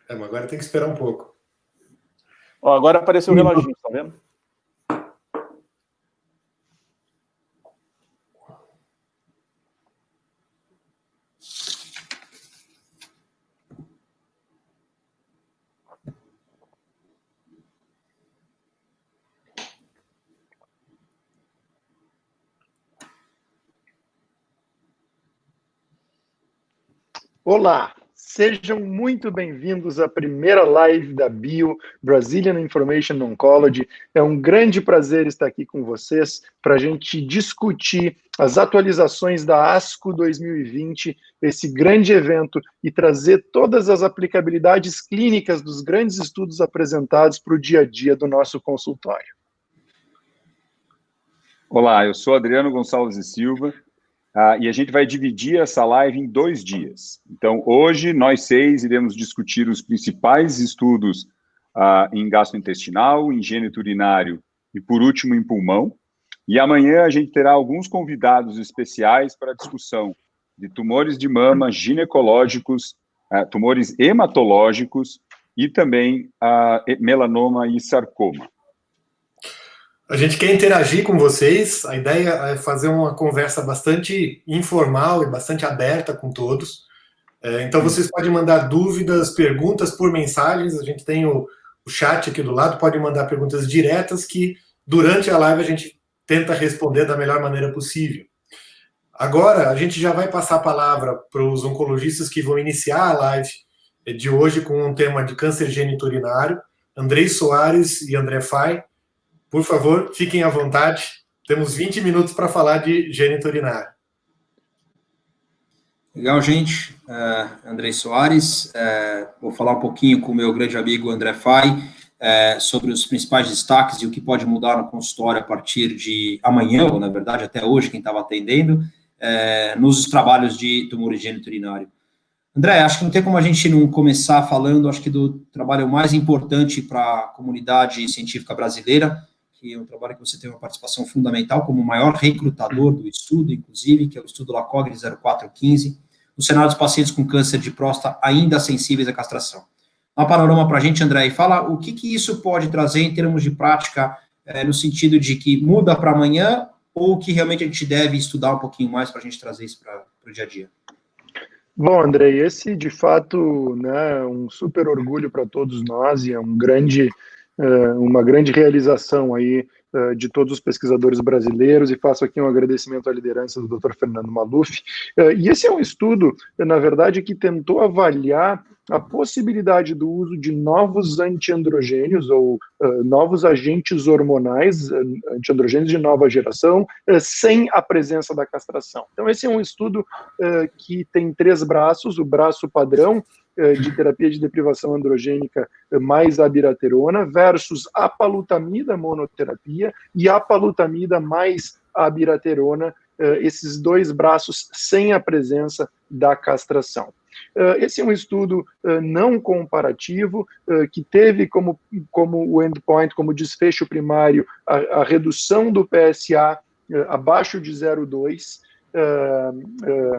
Mas agora tem que esperar um pouco. Ó, agora apareceu o reloginho, tá vendo? Olá, sejam muito bem-vindos à primeira live da BIO, Brazilian Information Oncology. É um grande prazer estar aqui com vocês para a gente discutir as atualizações da ASCO 2020, esse grande evento, e trazer todas as aplicabilidades clínicas dos grandes estudos apresentados para o dia a dia do nosso consultório. Olá, eu sou Adriano Gonçalves e Silva. E a gente vai dividir essa live em 2 dias. Então, hoje, nós 6 iremos discutir os principais estudos em gastrointestinal, em gênito urinário e, por último, em pulmão. E amanhã a gente terá alguns convidados especiais para a discussão de tumores de mama, ginecológicos, tumores hematológicos e também melanoma e sarcoma. A gente quer interagir com vocês, a ideia é fazer uma conversa bastante informal e bastante aberta com todos. Então vocês podem mandar dúvidas, perguntas por mensagens, a gente tem o chat aqui do lado, pode mandar perguntas diretas que durante a live a gente tenta responder da melhor maneira possível. Agora a gente já vai passar a palavra para os oncologistas que vão iniciar a live de hoje com um tema de câncer geniturinário, Andrei Soares e André Fay. Por favor, fiquem à vontade. Temos 20 minutos para falar de gênito urinário. Legal, gente. Andrei Soares. Vou falar um pouquinho com o meu grande amigo André Fay sobre os principais destaques e o que pode mudar no consultório a partir de amanhã, ou na verdade até hoje, quem estava atendendo, nos trabalhos de tumor gênito urinário. André, acho que não tem como a gente não começar falando, acho que do trabalho mais importante para a comunidade científica brasileira, que é um trabalho que você tem uma participação fundamental como o maior recrutador do estudo, inclusive, que é o estudo LACOG 0415, no cenário dos pacientes com câncer de próstata ainda sensíveis à castração. Dá um panorama para a gente, André, e fala o que isso pode trazer em termos de prática, no sentido de que muda para amanhã, ou que realmente a gente deve estudar um pouquinho mais para a gente trazer isso para o dia a dia. Bom, André, esse, de fato, né, um super orgulho para todos nós e é uma grande realização aí de todos os pesquisadores brasileiros, e faço aqui um agradecimento à liderança do Dr. Fernando Maluf. E esse é um estudo, na verdade, que tentou avaliar a possibilidade do uso de novos antiandrogênios ou novos agentes hormonais, antiandrogênios de nova geração, sem a presença da castração. Então, esse é um estudo que tem 3 braços: o braço padrão, de terapia de deprivação androgênica mais abiraterona versus apalutamida monoterapia e apalutamida mais abiraterona, esses 2 braços sem a presença da castração. Esse é um estudo não comparativo, que teve como o endpoint, como desfecho primário, a redução do PSA abaixo de 0,2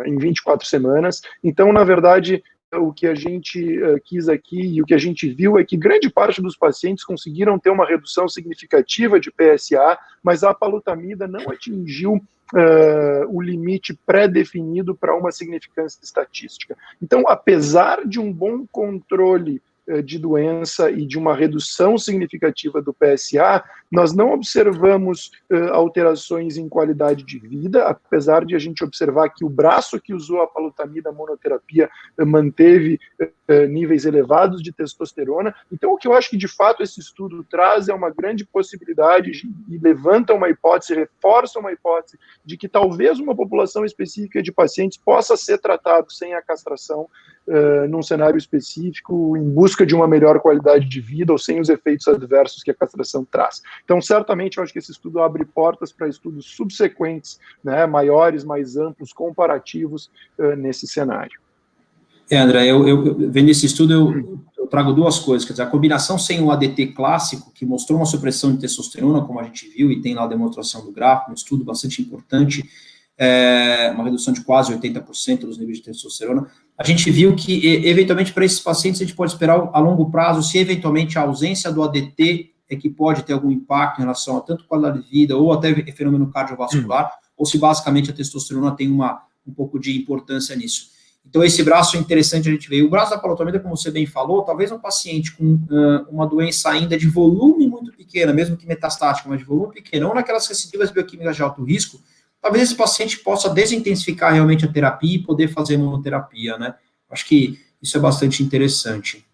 em 24 semanas. Então, na verdade, o que a gente quis aqui e o que a gente viu é que grande parte dos pacientes conseguiram ter uma redução significativa de PSA, mas a apalutamida não atingiu o limite pré-definido para uma significância estatística. Então, apesar de um bom controle de doença e de uma redução significativa do PSA, nós não observamos alterações em qualidade de vida, apesar de a gente observar que o braço que usou a apalutamida monoterapia manteve níveis elevados de testosterona. Então, o que eu acho que, de fato, esse estudo traz é uma grande possibilidade e levanta uma hipótese, reforça uma hipótese de que talvez uma população específica de pacientes possa ser tratado sem a castração num cenário específico, em busca de uma melhor qualidade de vida ou sem os efeitos adversos que a castração traz. Então, certamente, eu acho que esse estudo abre portas para estudos subsequentes, né, maiores, mais amplos, comparativos nesse cenário. André, eu vendo esse estudo, eu trago 2 coisas, quer dizer, a combinação sem o ADT clássico, que mostrou uma supressão de testosterona, como a gente viu, e tem lá a demonstração do gráfico, um estudo bastante importante, uma redução de quase 80% dos níveis de testosterona. A gente viu que, eventualmente, para esses pacientes, a gente pode esperar a longo prazo, se eventualmente a ausência do ADT é que pode ter algum impacto em relação a tanto qualidade de vida ou até fenômeno cardiovascular, ou se basicamente a testosterona tem um pouco de importância nisso. Então, esse braço é interessante a gente ver. O braço da palotomida, como você bem falou, talvez um paciente com uma doença ainda de volume muito pequena, mesmo que metastática, mas de volume pequeno, ou naquelas recidivas bioquímicas de alto risco, talvez esse paciente possa desintensificar realmente a terapia e poder fazer monoterapia, né? Acho que isso é bastante interessante.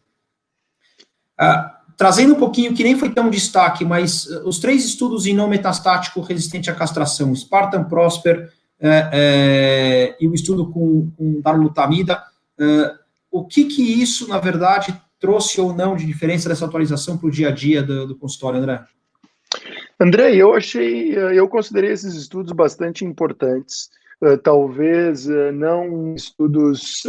Trazendo um pouquinho, que nem foi tão destaque, mas os 3 estudos em não metastático resistente à castração, Spartan, Prosper e o estudo com darolutamida, o que isso, na verdade, trouxe ou não de diferença dessa atualização para o dia a dia do consultório, André? André, eu considerei esses estudos bastante importantes, talvez não estudos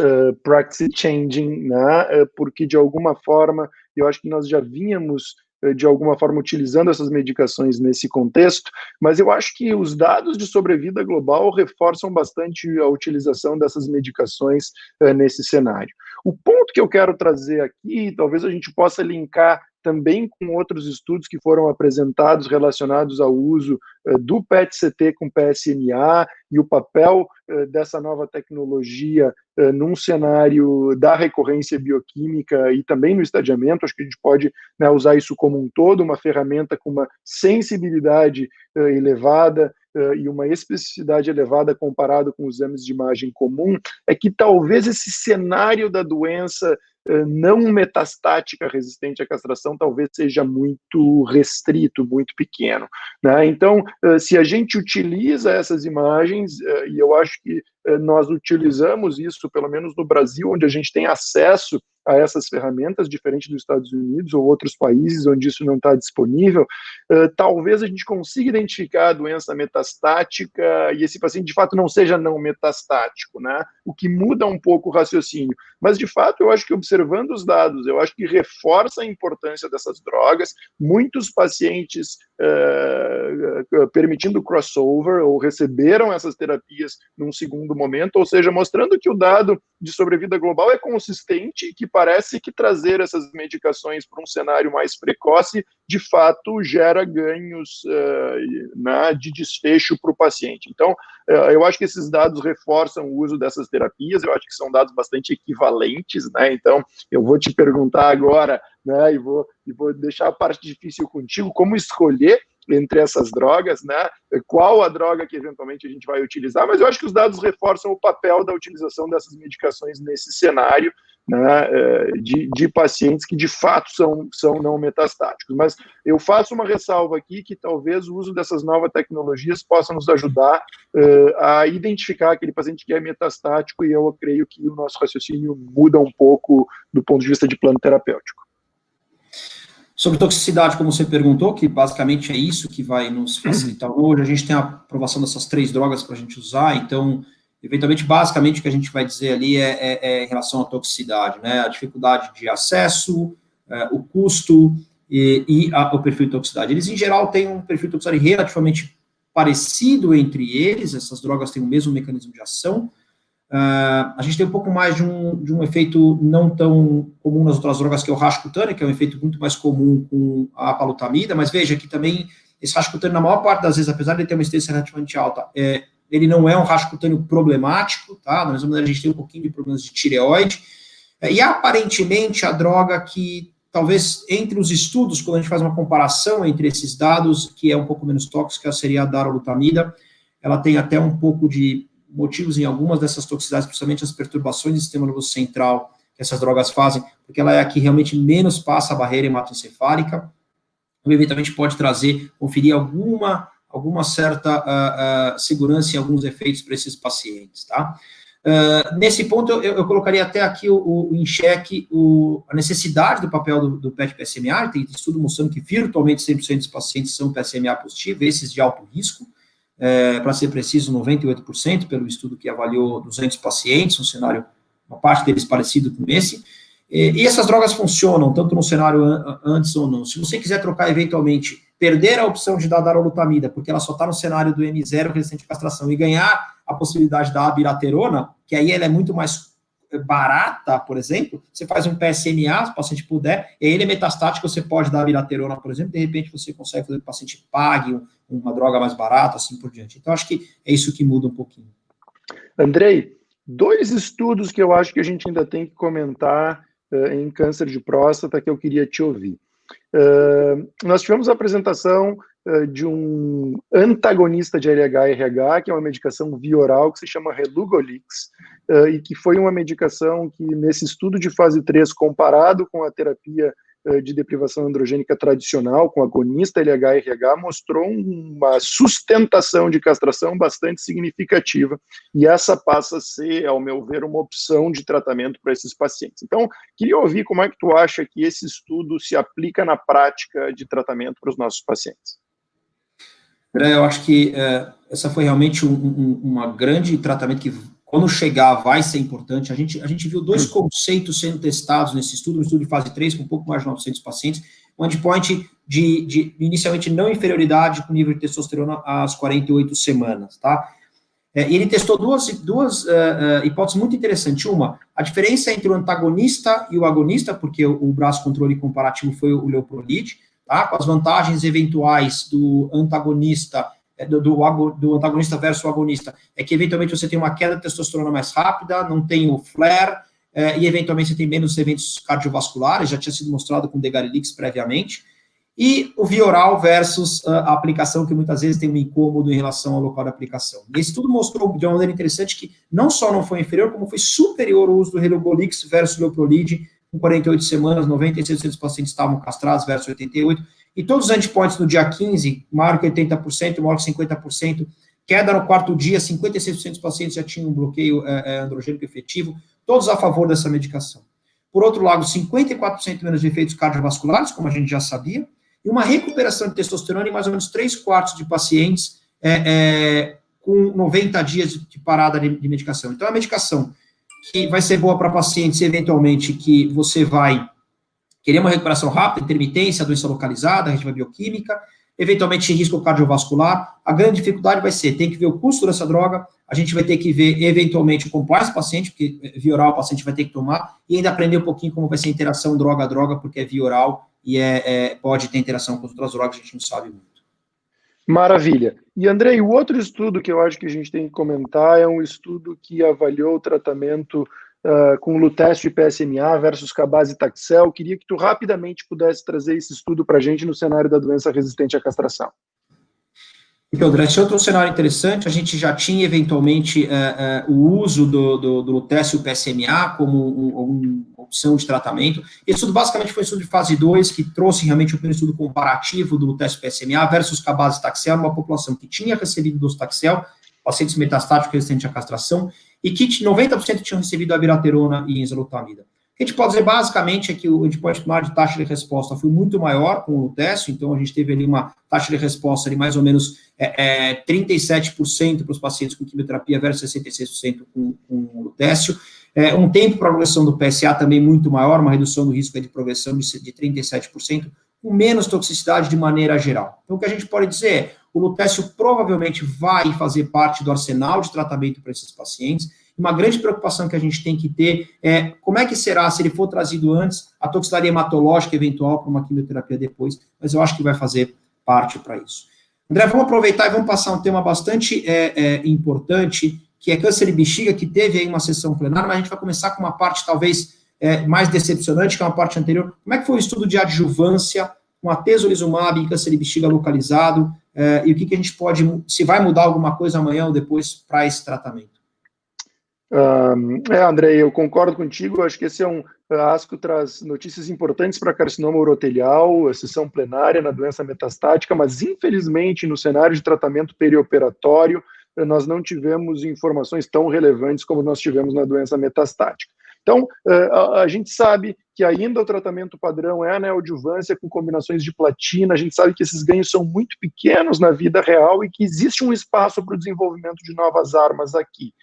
practice changing, né, porque de alguma forma eu acho que nós já vínhamos de alguma forma utilizando essas medicações nesse contexto, mas eu acho que os dados de sobrevida global reforçam bastante a utilização dessas medicações nesse cenário. O ponto que eu quero trazer aqui, talvez a gente possa linkar também com outros estudos que foram apresentados relacionados ao uso do PET-CT com PSMA e o papel dessa nova tecnologia num cenário da recorrência bioquímica e também no estadiamento. Acho que a gente pode, né, usar isso como um todo, uma ferramenta com uma sensibilidade elevada e uma especificidade elevada comparado com os exames de imagem comum, é que talvez esse cenário da doença não metastática resistente à castração talvez seja muito restrito, muito pequeno, né? Então, se a gente utiliza essas imagens, e eu acho que nós utilizamos isso, pelo menos no Brasil, onde a gente tem acesso a essas ferramentas, diferente dos Estados Unidos ou outros países onde isso não está disponível, talvez a gente consiga identificar a doença metastática e esse paciente, de fato, não seja não metastático, né? O que muda um pouco o raciocínio. Mas, de fato, eu acho que observando os dados, eu acho que reforça a importância dessas drogas. Muitos pacientes permitindo crossover ou receberam essas terapias num segundo momento, ou seja, mostrando que o dado de sobrevida global é consistente e que parece que trazer essas medicações para um cenário mais precoce, de fato, gera ganhos de desfecho para o paciente. Então, eu acho que esses dados reforçam o uso dessas terapias, eu acho que são dados bastante equivalentes, né? Então, eu vou te perguntar agora, né, e vou deixar a parte difícil contigo, como escolher entre essas drogas, né? Qual a droga que eventualmente a gente vai utilizar, mas eu acho que os dados reforçam o papel da utilização dessas medicações nesse cenário, né, de pacientes que de fato são não metastáticos. Mas eu faço uma ressalva aqui que talvez o uso dessas novas tecnologias possa nos ajudar a identificar aquele paciente que é metastático, e eu creio que o nosso raciocínio muda um pouco do ponto de vista de plano terapêutico. Sobre toxicidade, como você perguntou, que basicamente é isso que vai nos facilitar hoje, a gente tem a aprovação dessas 3 drogas para a gente usar, então, eventualmente, basicamente, o que a gente vai dizer ali é em relação à toxicidade, né, a dificuldade de acesso, o custo e o perfil de toxicidade. Eles, em geral, têm um perfil de toxicidade relativamente parecido entre eles, essas drogas têm o mesmo mecanismo de ação. A gente tem um pouco mais de um efeito não tão comum nas outras drogas, que é o rash cutâneo, que é um efeito muito mais comum com a palutamida, mas veja que também esse rash cutâneo, na maior parte das vezes, apesar de ele ter uma incidência relativamente alta, ele não é um rash cutâneo problemático, tá? Da mesma maneira, a gente tem um pouquinho de problemas de tireoide, e aparentemente a droga que, talvez, entre os estudos, quando a gente faz uma comparação entre esses dados, que é um pouco menos tóxica, seria a darolutamida, ela tem até um pouco de motivos em algumas dessas toxicidades, principalmente as perturbações do sistema nervoso central que essas drogas fazem, porque ela é a que realmente menos passa a barreira hematoencefálica, ou eventualmente pode conferir alguma certa segurança em alguns efeitos para esses pacientes, tá? Nesse ponto, eu colocaria até aqui em xeque a necessidade do papel do PET-PSMA. Tem estudo mostrando que virtualmente 100% dos pacientes são PSMA positivos, esses de alto risco, para ser preciso, 98%, pelo estudo que avaliou 200 pacientes, um cenário, uma parte deles parecido com esse, e essas drogas funcionam, tanto no cenário antes ou não. Se você quiser trocar, eventualmente, perder a opção de dar darolutamida, porque ela só está no cenário do M0 resistente à castração, e ganhar a possibilidade da abiraterona, que aí ela é muito mais barata, por exemplo, você faz um PSMA, se o paciente puder, e aí ele é metastático, você pode dar abiraterona, por exemplo, de repente você consegue fazer que o paciente pague uma droga mais barata, assim por diante. Então, acho que é isso que muda um pouquinho. Andrei, 2 estudos que eu acho que a gente ainda tem que comentar em câncer de próstata que eu queria te ouvir. Nós tivemos a apresentação de um antagonista de LH-RH, que é uma medicação via oral que se chama Relugolix, e que foi uma medicação que, nesse estudo de fase 3, comparado com a terapia de deprivação androgênica tradicional, com agonista LH-RH, mostrou uma sustentação de castração bastante significativa, e essa passa a ser, ao meu ver, uma opção de tratamento para esses pacientes. Então, queria ouvir como é que tu acha que esse estudo se aplica na prática de tratamento para os nossos pacientes. Eu acho que essa foi realmente uma grande tratamento que, quando chegar, vai ser importante. A gente viu 2 conceitos sendo testados nesse estudo, um estudo de fase 3, com um pouco mais de 900 pacientes, um endpoint de inicialmente não inferioridade com nível de testosterona às 48 semanas, tá? E ele testou duas hipóteses muito interessantes. Uma, a diferença entre o antagonista e o agonista, porque o braço controle comparativo foi o Leuprolide, tá? Com as vantagens eventuais do antagonista, do antagonista versus o agonista, é que eventualmente você tem uma queda de testosterona mais rápida, não tem o flare, e eventualmente você tem menos eventos cardiovasculares, já tinha sido mostrado com Degarelix previamente, e o via oral versus a aplicação, que muitas vezes tem um incômodo em relação ao local da aplicação. E esse estudo mostrou de uma maneira interessante que não só não foi inferior, como foi superior ao uso do Relugolix versus Leuprolide, com 48 semanas, 96% dos pacientes estavam castrados versus 88%, e todos os endpoints no dia 15, maior que 80%, maior que 50%, queda no 4º dia, 56% dos pacientes já tinham um bloqueio androgênico efetivo, todos a favor dessa medicação. Por outro lado, 54% menos de efeitos cardiovasculares, como a gente já sabia, e uma recuperação de testosterona em mais ou menos 3/4 de pacientes com 90 dias de parada de medicação. Então, é uma medicação que vai ser boa para pacientes, eventualmente, que você vai querer uma recuperação rápida, intermitência, doença localizada, reativa bioquímica, eventualmente risco cardiovascular. A grande dificuldade vai ser, tem que ver o custo dessa droga, a gente vai ter que ver, eventualmente, o compliance do paciente, porque via oral o paciente vai ter que tomar, e ainda aprender um pouquinho como vai ser a interação droga-droga, porque é via oral e pode ter interação com outras drogas, a gente não sabe muito. Maravilha. E, Andrei, o outro estudo que eu acho que a gente tem que comentar é um estudo que avaliou o tratamento com Lutest e PSMA versus Cabazitaxel. Queria que tu rapidamente pudesse trazer esse estudo para a gente no cenário da doença resistente à castração. Então, André, esse é outro cenário interessante. A gente já tinha, eventualmente, o uso do Lutest e o PSMA como uma opção de tratamento. Esse estudo, basicamente, foi um estudo de fase 2, que trouxe realmente o primeiro estudo comparativo do Lutest e PSMA versus Cabazitaxel, numa população que tinha recebido docetaxel, pacientes metastáticos resistentes à castração, e que 90% tinham recebido abiraterona e enzalutamida. O que a gente pode dizer, basicamente, é que o endpoint primário de taxa de resposta foi muito maior com o Lutest, então a gente teve ali uma taxa de resposta de mais ou menos 37% para os pacientes com quimioterapia versus 66% com o Lutest. Um tempo para progressão do PSA também muito maior, uma redução do risco de progressão de 37%, com menos toxicidade de maneira geral. Então, o que a gente pode dizer é, o Lutest provavelmente vai fazer parte do arsenal de tratamento para esses pacientes. Uma grande preocupação que a gente tem que ter é como é que será, se ele for trazido antes, a toxicidade hematológica eventual para uma quimioterapia depois, mas eu acho que vai fazer parte para isso. André, vamos aproveitar e vamos passar um tema bastante importante, que é câncer de bexiga, que teve aí uma sessão plenária, mas a gente vai começar com uma parte talvez mais decepcionante, que é uma parte anterior. Como é que foi o estudo de adjuvância com atezolizumab em câncer de bexiga localizado, e o que a gente pode, se vai mudar alguma coisa amanhã ou depois para esse tratamento? André, eu concordo contigo, acho que esse a ASCO traz notícias importantes para carcinoma urotelial, a sessão plenária na doença metastática, mas infelizmente no cenário de tratamento perioperatório nós não tivemos informações tão relevantes como nós tivemos na doença metastática. Então, a gente sabe que ainda o tratamento padrão é a neoadjuvância com combinações de platina, a gente sabe que esses ganhos são muito pequenos na vida real e que existe um espaço para o desenvolvimento de novas armas aqui.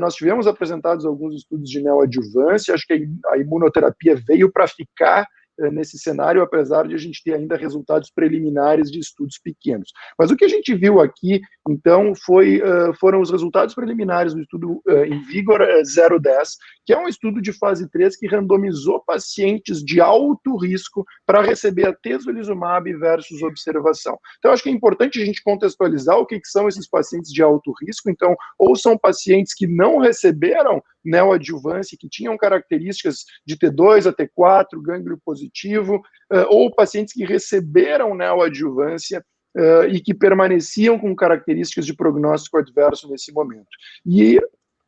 Nós tivemos apresentados alguns estudos de neoadjuvância, acho que a imunoterapia veio para ficar nesse cenário, apesar de a gente ter ainda resultados preliminares de estudos pequenos. Mas o que a gente viu aqui, então, foram os resultados preliminares do estudo InVigor 010, que é um estudo de fase 3 que randomizou pacientes de alto risco para receber atezolizumab versus observação. Então, acho que é importante a gente contextualizar o que são esses pacientes de alto risco. Então, ou são pacientes que não receberam neoadjuvância, que tinham características de T2 a T4, gânglio positivo, ou pacientes que receberam neoadjuvância e que permaneciam com características de prognóstico adverso nesse momento. E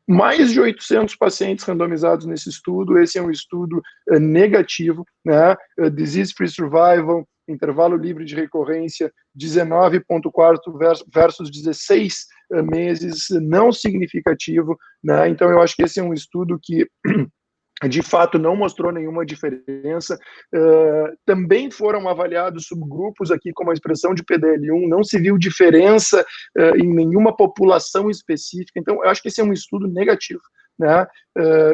mais de 800 pacientes randomizados nesse estudo. Esse é um estudo negativo, né? Disease-free survival, intervalo livre de recorrência, 19,4 versus 16 meses, não significativo, né? Então, eu acho que esse é um estudo que de fato não mostrou nenhuma diferença. Também foram avaliados subgrupos aqui como a expressão de PDL1, não se viu diferença em nenhuma população específica. Então, eu acho que esse é um estudo negativo, né?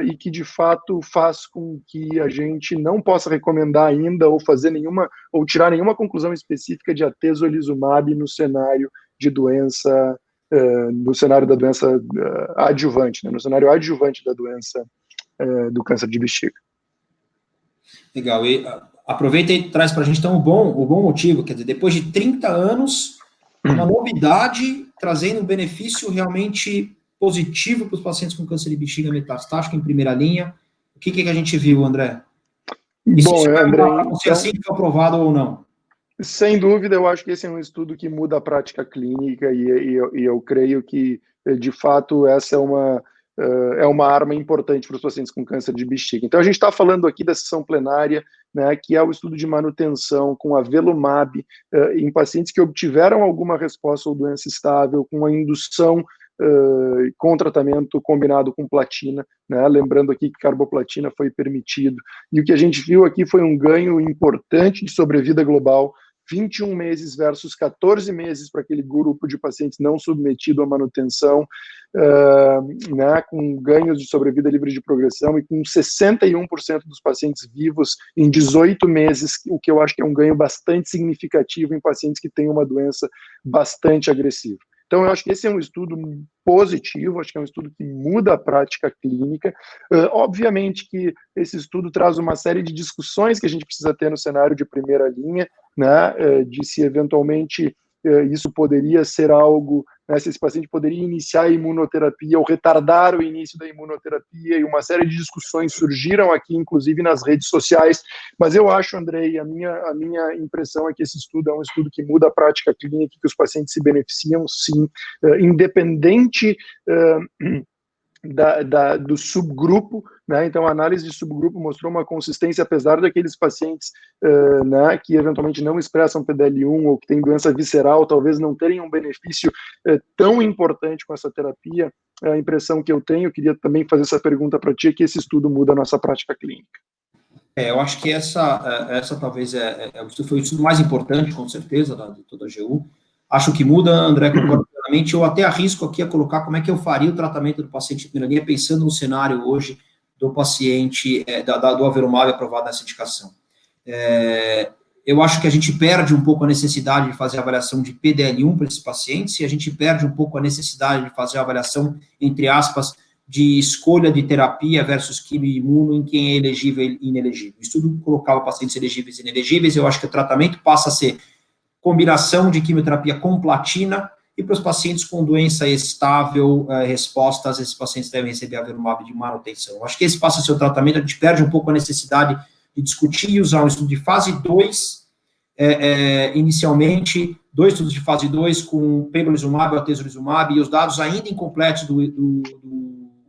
E que de fato faz com que a gente não possa recomendar ainda ou fazer nenhuma, ou tirar nenhuma conclusão específica de atezolizumab no cenário de doença, no cenário da doença adjuvante, né? No cenário adjuvante da doença do câncer de bexiga. Legal, e aproveita e traz para a gente então o bom motivo, quer dizer, depois de 30 anos, uma novidade trazendo um benefício realmente positivo para os pacientes com câncer de bexiga metastático em primeira linha. O que a gente viu, André? Bom, André, então, assim que foi aprovado ou não? Sem dúvida, eu acho que esse é um estudo que muda a prática clínica e eu creio que, de fato, essa é uma arma importante para os pacientes com câncer de bexiga. Então, a gente está falando aqui da sessão plenária, né, que é o estudo de manutenção com avelumab em pacientes que obtiveram alguma resposta ou doença estável, com a indução com tratamento combinado com platina, né? Lembrando aqui que carboplatina foi permitido. E o que a gente viu aqui foi um ganho importante de sobrevida global, 21 meses versus 14 meses para aquele grupo de pacientes não submetido à manutenção, né, com ganhos de sobrevida livre de progressão e com 61% dos pacientes vivos em 18 meses, o que eu acho que é um ganho bastante significativo em pacientes que têm uma doença bastante agressiva. Então, eu acho que esse é um estudo positivo, acho que é um estudo que muda a prática clínica. Obviamente que esse estudo traz uma série de discussões que a gente precisa ter no cenário de primeira linha, né, de se eventualmente isso poderia ser algo, né, se esse paciente poderia iniciar a imunoterapia ou retardar o início da imunoterapia, e uma série de discussões surgiram aqui, inclusive nas redes sociais, mas eu acho, Andrei, a minha impressão é que esse estudo é um estudo que muda a prática clínica, que os pacientes se beneficiam, sim, independente do subgrupo, né? Então a análise de subgrupo mostrou uma consistência, apesar daqueles pacientes né, que eventualmente não expressam PDL1 ou que têm doença visceral, talvez não terem um benefício tão importante com essa terapia. A impressão que eu tenho, queria também fazer essa pergunta para ti, é que esse estudo muda a nossa prática clínica. Eu acho que essa talvez foi o estudo mais importante, com certeza, de toda a GU. Acho que muda, André, concordo plenamente. Eu até arrisco aqui a colocar como é que eu faria o tratamento do paciente de primeira linha, pensando no cenário hoje do paciente, do avelumab aprovado nessa indicação. Eu acho que a gente perde um pouco a necessidade de fazer a avaliação de PDL1 para esses pacientes, e a gente perde um pouco a necessidade de fazer a avaliação, entre aspas, de escolha de terapia versus quimio-imuno em quem é elegível e inelegível. O estudo colocava pacientes elegíveis e inelegíveis. Eu acho que o tratamento passa a ser combinação de quimioterapia com platina, e para os pacientes com doença estável, respostas, esses pacientes devem receber avelumab de manutenção. Acho que esse passa a ser o tratamento, a gente perde um pouco a necessidade de discutir e usar um estudo de fase 2, inicialmente, 2 estudos de fase 2 com pembrolizumab ou atezolizumab, e os dados ainda incompletos do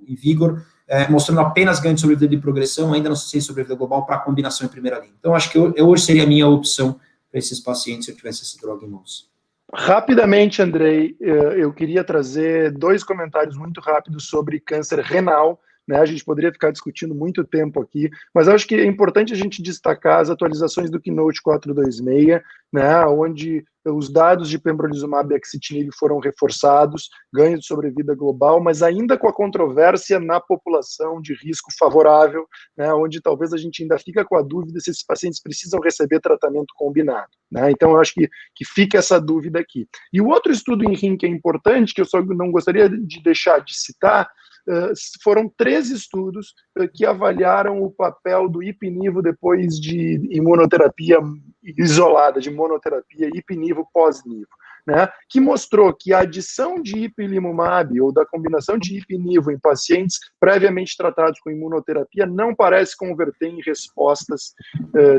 InVigor, mostrando apenas ganho de sobrevida de progressão, ainda não sei se sobrevida global, para combinação em primeira linha. Então, acho que hoje seria a minha opção para esses pacientes se eu tivesse essa droga em mãos. Rapidamente, Andrei, eu queria trazer 2 comentários muito rápidos sobre câncer renal, né? A gente poderia ficar discutindo muito tempo aqui, mas acho que é importante a gente destacar as atualizações do Keynote 426, né? Onde os dados de pembrolizumab e axitinib foram reforçados, ganho de sobrevida global, mas ainda com a controvérsia na população de risco favorável, né? Onde talvez a gente ainda fica com a dúvida se esses pacientes precisam receber tratamento combinado, né? Então, eu acho que fica essa dúvida aqui. E o outro estudo em rim que é importante, que eu só não gostaria de deixar de citar, foram 3 estudos que avaliaram o papel do ipi/nivo depois de imunoterapia isolada, de monoterapia, ipi/nivo pós-nivo, né, que mostrou que a adição de ipilimumab ou da combinação de ipi/nivo em pacientes previamente tratados com imunoterapia não parece converter em respostas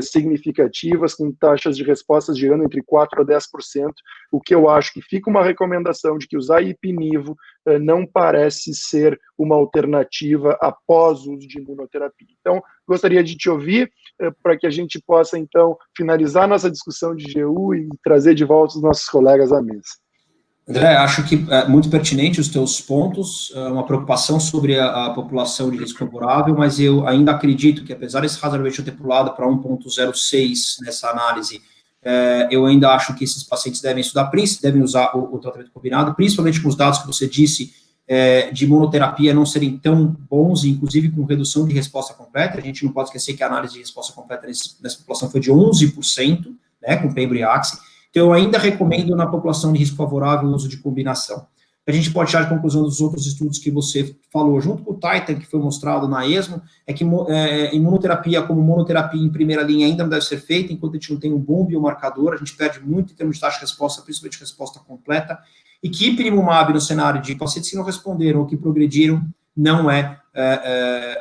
significativas, com taxas de respostas girando entre 4% a 10%, o que eu acho que fica uma recomendação de que usar ipi/nivo não parece ser uma alternativa após o uso de imunoterapia. Então, gostaria de te ouvir para que a gente possa, então, finalizar nossa discussão de GU e trazer de volta os nossos colegas à mesa. André, acho que é muito pertinente os teus pontos, uma preocupação sobre a população de risco favorável, mas eu ainda acredito que, apesar desse hazard ratio ter pulado para 1,06 nessa análise, eu ainda acho que esses pacientes devem estudar, devem usar o tratamento combinado, principalmente com os dados que você disse de imunoterapia não serem tão bons, inclusive com redução de resposta completa. A gente não pode esquecer que a análise de resposta completa nessa população foi de 11%, né, com pembro e axe. Então, eu ainda recomendo na população de risco favorável o uso de combinação. A gente pode tirar de conclusão dos outros estudos que você falou, junto com o Titan, que foi mostrado na ESMO, é que imunoterapia como monoterapia em primeira linha ainda não deve ser feita, enquanto a gente não tem um bom biomarcador, a gente perde muito em termos de taxa de resposta, principalmente resposta completa, e que ipilimumab no cenário de pacientes que não responderam ou que progrediram não é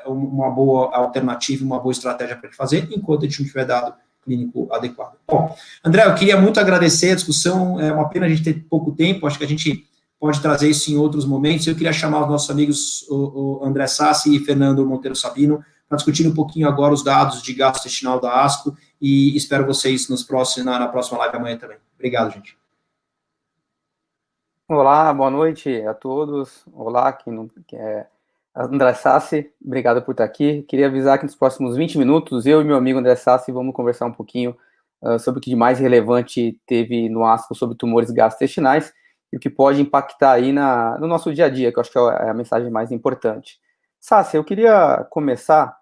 uma boa alternativa, uma boa estratégia para fazer, enquanto a gente não tiver dado clínico adequado. Bom, André, eu queria muito agradecer a discussão, é uma pena a gente ter pouco tempo, acho que a gente pode trazer isso em outros momentos. Eu queria chamar os nossos amigos, o André Sassi e Fernando Monteiro Sabino, para discutir um pouquinho agora os dados de gastrointestinal da ASCO, e espero vocês na próxima live amanhã também. Obrigado, gente. Olá, boa noite a todos. Olá, que é André Sassi, obrigado por estar aqui. Queria avisar que nos próximos 20 minutos, eu e meu amigo André Sassi vamos conversar um pouquinho sobre o que de mais relevante teve no ASCO sobre tumores gastrointestinais e o que pode impactar aí no nosso dia a dia, que eu acho que é a mensagem mais importante. Sassi, eu queria começar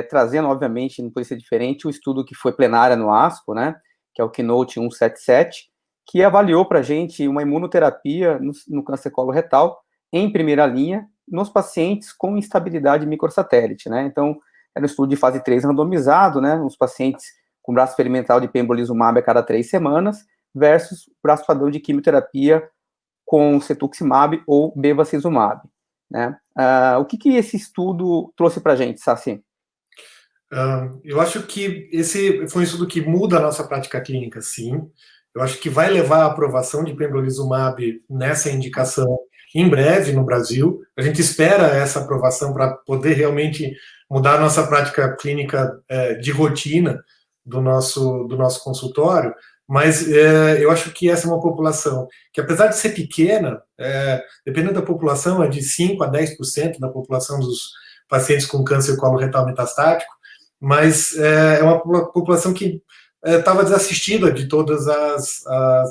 trazendo, obviamente, não poderia ser diferente, o estudo que foi plenária no ASCO, né, que é o Keynote 177, que avaliou para a gente uma imunoterapia no câncer coloretal em primeira linha, nos pacientes com instabilidade microsatélite, né? Então, era um estudo de fase 3 randomizado, né? Nos pacientes com braço experimental de pembrolizumab a cada 3 semanas, versus braço padrão de quimioterapia com cetuximab ou bevacizumab, né? O que esse estudo trouxe para a gente, Sassi? Eu acho que esse foi um estudo que muda a nossa prática clínica, sim. Eu acho que vai levar à aprovação de pembrolizumab nessa indicação em breve no Brasil. A gente espera essa aprovação para poder realmente mudar a nossa prática clínica de rotina do nosso consultório, mas eu acho que essa é uma população que, apesar de ser pequena, dependendo da população, é de 5% a 10% da população dos pacientes com câncer coloretal metastático, mas é uma população que estava desassistida de todas as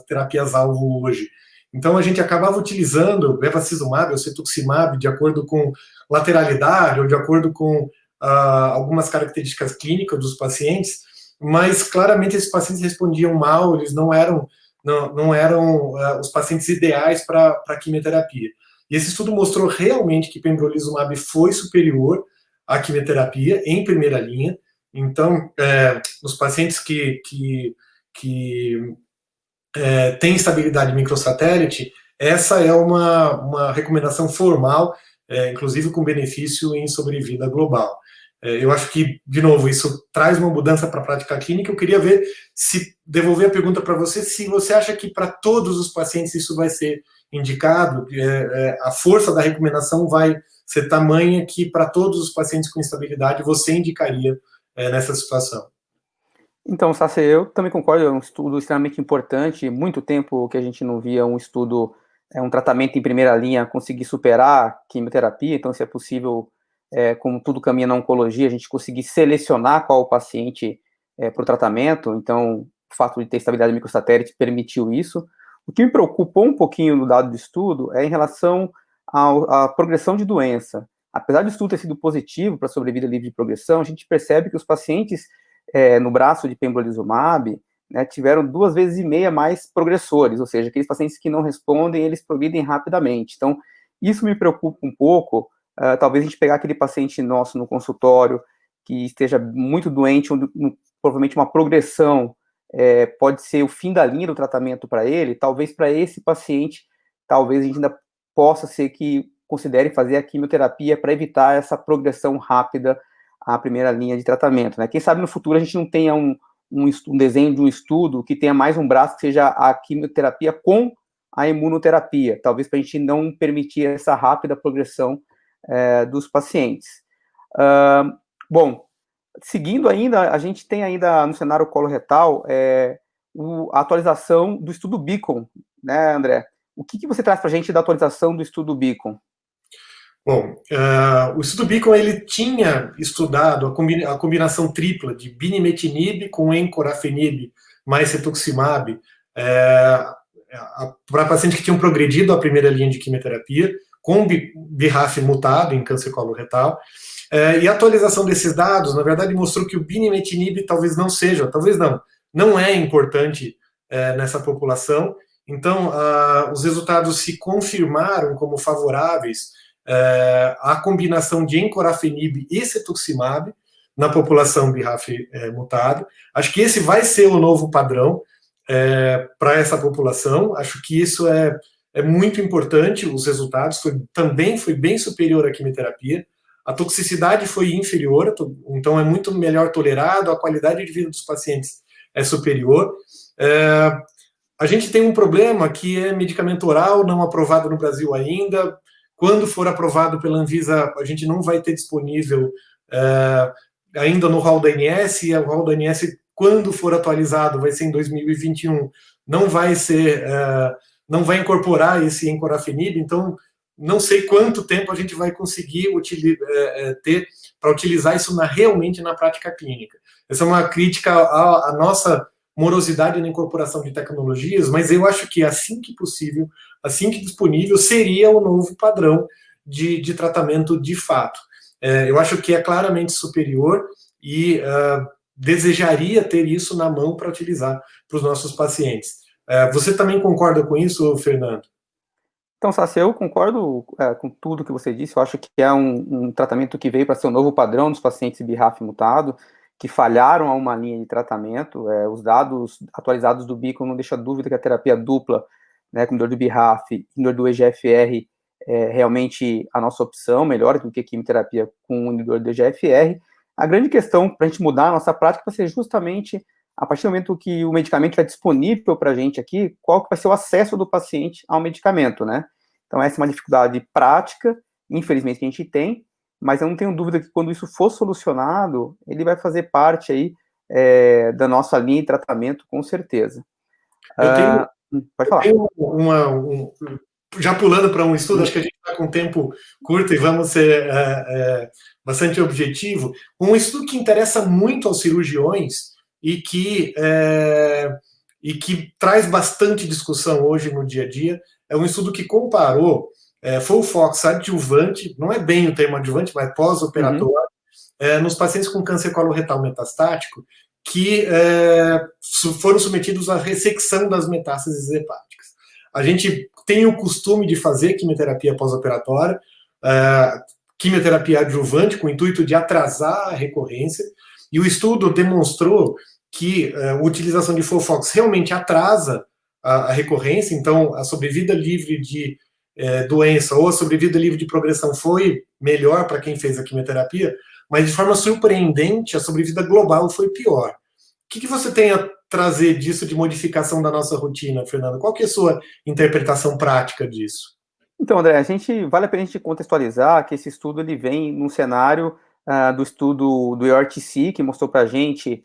terapias-alvo hoje. Então, a gente acabava utilizando bevacizumab ou cetuximab de acordo com lateralidade ou de acordo com algumas características clínicas dos pacientes, mas claramente esses pacientes respondiam mal, eles não eram os pacientes ideais para a quimioterapia. E esse estudo mostrou realmente que pembrolizumab foi superior à quimioterapia em primeira linha. Então, os pacientes que têm instabilidade microsatélite, essa é uma recomendação formal, inclusive com benefício em sobrevida global. Eu acho que, de novo, isso traz uma mudança para a prática clínica. Eu queria devolver a pergunta para você, se você acha que para todos os pacientes isso vai ser indicado, a força da recomendação vai ser tamanha que para todos os pacientes com instabilidade você indicaria nessa situação. Então, Sassi, eu também concordo, é um estudo extremamente importante, muito tempo que a gente não via um estudo, um tratamento em primeira linha conseguir superar a quimioterapia, então se é possível como tudo caminha na oncologia, a gente conseguir selecionar qual o paciente para o tratamento. Então, o fato de ter estabilidade microsatélite permitiu isso. O que me preocupou um pouquinho no dado do estudo é em relação à progressão de doença. Apesar do estudo ter sido positivo para a sobrevida livre de progressão, a gente percebe que os pacientes no braço de pembrolizumab, né, tiveram 2,5 vezes mais progressores, ou seja, aqueles pacientes que não respondem, eles progridem rapidamente. Então, isso me preocupa um pouco. Talvez a gente pegar aquele paciente nosso no consultório que esteja muito doente, onde provavelmente uma progressão pode ser o fim da linha do tratamento para ele. Talvez para esse paciente, talvez a gente ainda possa ser que considere fazer a quimioterapia para evitar essa progressão rápida à primeira linha de tratamento, né? Quem sabe no futuro a gente não tenha um desenho de um estudo que tenha mais um braço que seja a quimioterapia com a imunoterapia, talvez para a gente não permitir essa rápida progressão dos pacientes. Bom, seguindo ainda, a gente tem ainda no cenário coloretal a atualização do estudo Beacon, né, André? O que você traz para a gente da atualização do estudo Beacon? Bom, o estudo Beacon ele tinha estudado a combinação tripla de binimetinib com encorafenib mais cetuximab para pacientes que tinham progredido à primeira linha de quimioterapia, com BRAF mutado em câncer coloretal. E a atualização desses dados, na verdade, mostrou que o binimetinib talvez não é importante nessa população. Então, os resultados se confirmaram como favoráveis a combinação de encorafenib e cetuximab na população BRAF mutado. Acho que esse vai ser o novo padrão para essa população. Acho que isso é muito importante, os resultados. Também foi bem superior à quimioterapia. A toxicidade foi inferior, então é muito melhor tolerado, a qualidade de vida dos pacientes é superior. A gente tem um problema que é medicamento oral, não aprovado no Brasil ainda. Quando for aprovado pela Anvisa, a gente não vai ter disponível ainda no rol da ANS, e o rol da ANS, quando for atualizado, vai ser em 2021, não vai incorporar esse encorafenib, então não sei quanto tempo a gente vai conseguir ter para utilizar isso realmente na prática clínica. Essa é uma crítica à nossa morosidade na incorporação de tecnologias, mas eu acho que assim que possível, assim que disponível, seria o novo padrão de tratamento de fato. Eu acho que é claramente superior e desejaria ter isso na mão para utilizar para os nossos pacientes. Você também concorda com isso, Fernando? Então, Sassi, eu concordo com tudo que você disse. Eu acho que é um tratamento que veio para ser o novo padrão dos pacientes BRAF mutado, que falharam a uma linha de tratamento. Os dados atualizados do Beacon não deixam dúvida que a terapia dupla, né, com inibidor do BRAF e inibidor do EGFR, é realmente a nossa opção, melhor do que a quimioterapia com o inibidor do EGFR. A grande questão para a gente mudar a nossa prática vai ser justamente, a partir do momento que o medicamento estiver disponível para a gente aqui, qual que vai ser o acesso do paciente ao medicamento, né? Então, essa é uma dificuldade prática, infelizmente, que a gente tem, mas eu não tenho dúvida que quando isso for solucionado, ele vai fazer parte aí da nossa linha de tratamento, com certeza. Pode falar. Já pulando para um estudo, acho que a gente está com tempo curto e vamos ser bastante objetivo. Um estudo que interessa muito aos cirurgiões e que traz bastante discussão hoje no dia a dia, é um estudo que comparou FOLFOX adjuvante, não é bem o termo adjuvante, mas pós-operatório, nos pacientes com câncer coloretal metastático que foram submetidos à ressecção das metástases hepáticas. A gente tem o costume de fazer quimioterapia pós-operatória, quimioterapia adjuvante, com o intuito de atrasar a recorrência, e o estudo demonstrou que a utilização de FOLFOX realmente atrasa a recorrência, então a sobrevida livre de doença ou a sobrevida livre de progressão foi melhor para quem fez a quimioterapia, mas de forma surpreendente a sobrevida global foi pior. O que você tem a trazer disso de modificação da nossa rotina, Fernando? Qual que é a sua interpretação prática disso? Então, André, vale a pena a gente contextualizar que esse estudo ele vem num cenário do estudo do EORTC, que mostrou para a gente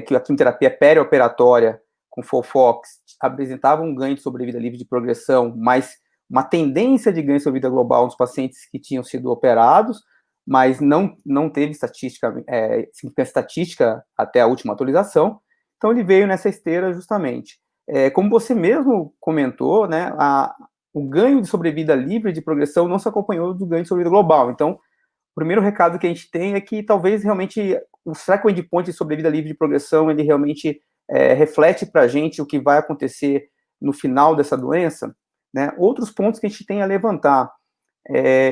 que a quimioterapia perioperatória com FOLFOX apresentava um ganho de sobrevida livre de progressão, mas uma tendência de ganho de sobrevida global nos pacientes que tinham sido operados, mas não teve significância estatística até a última atualização, então ele veio nessa esteira justamente. Como você mesmo comentou, né, o ganho de sobrevida livre de progressão não se acompanhou do ganho de sobrevida global. Então, o primeiro recado que a gente tem é que talvez realmente, será que o endpoint de sobrevida livre de progressão, ele realmente reflete para a gente o que vai acontecer no final dessa doença? Né? Outros pontos que a gente tem a levantar.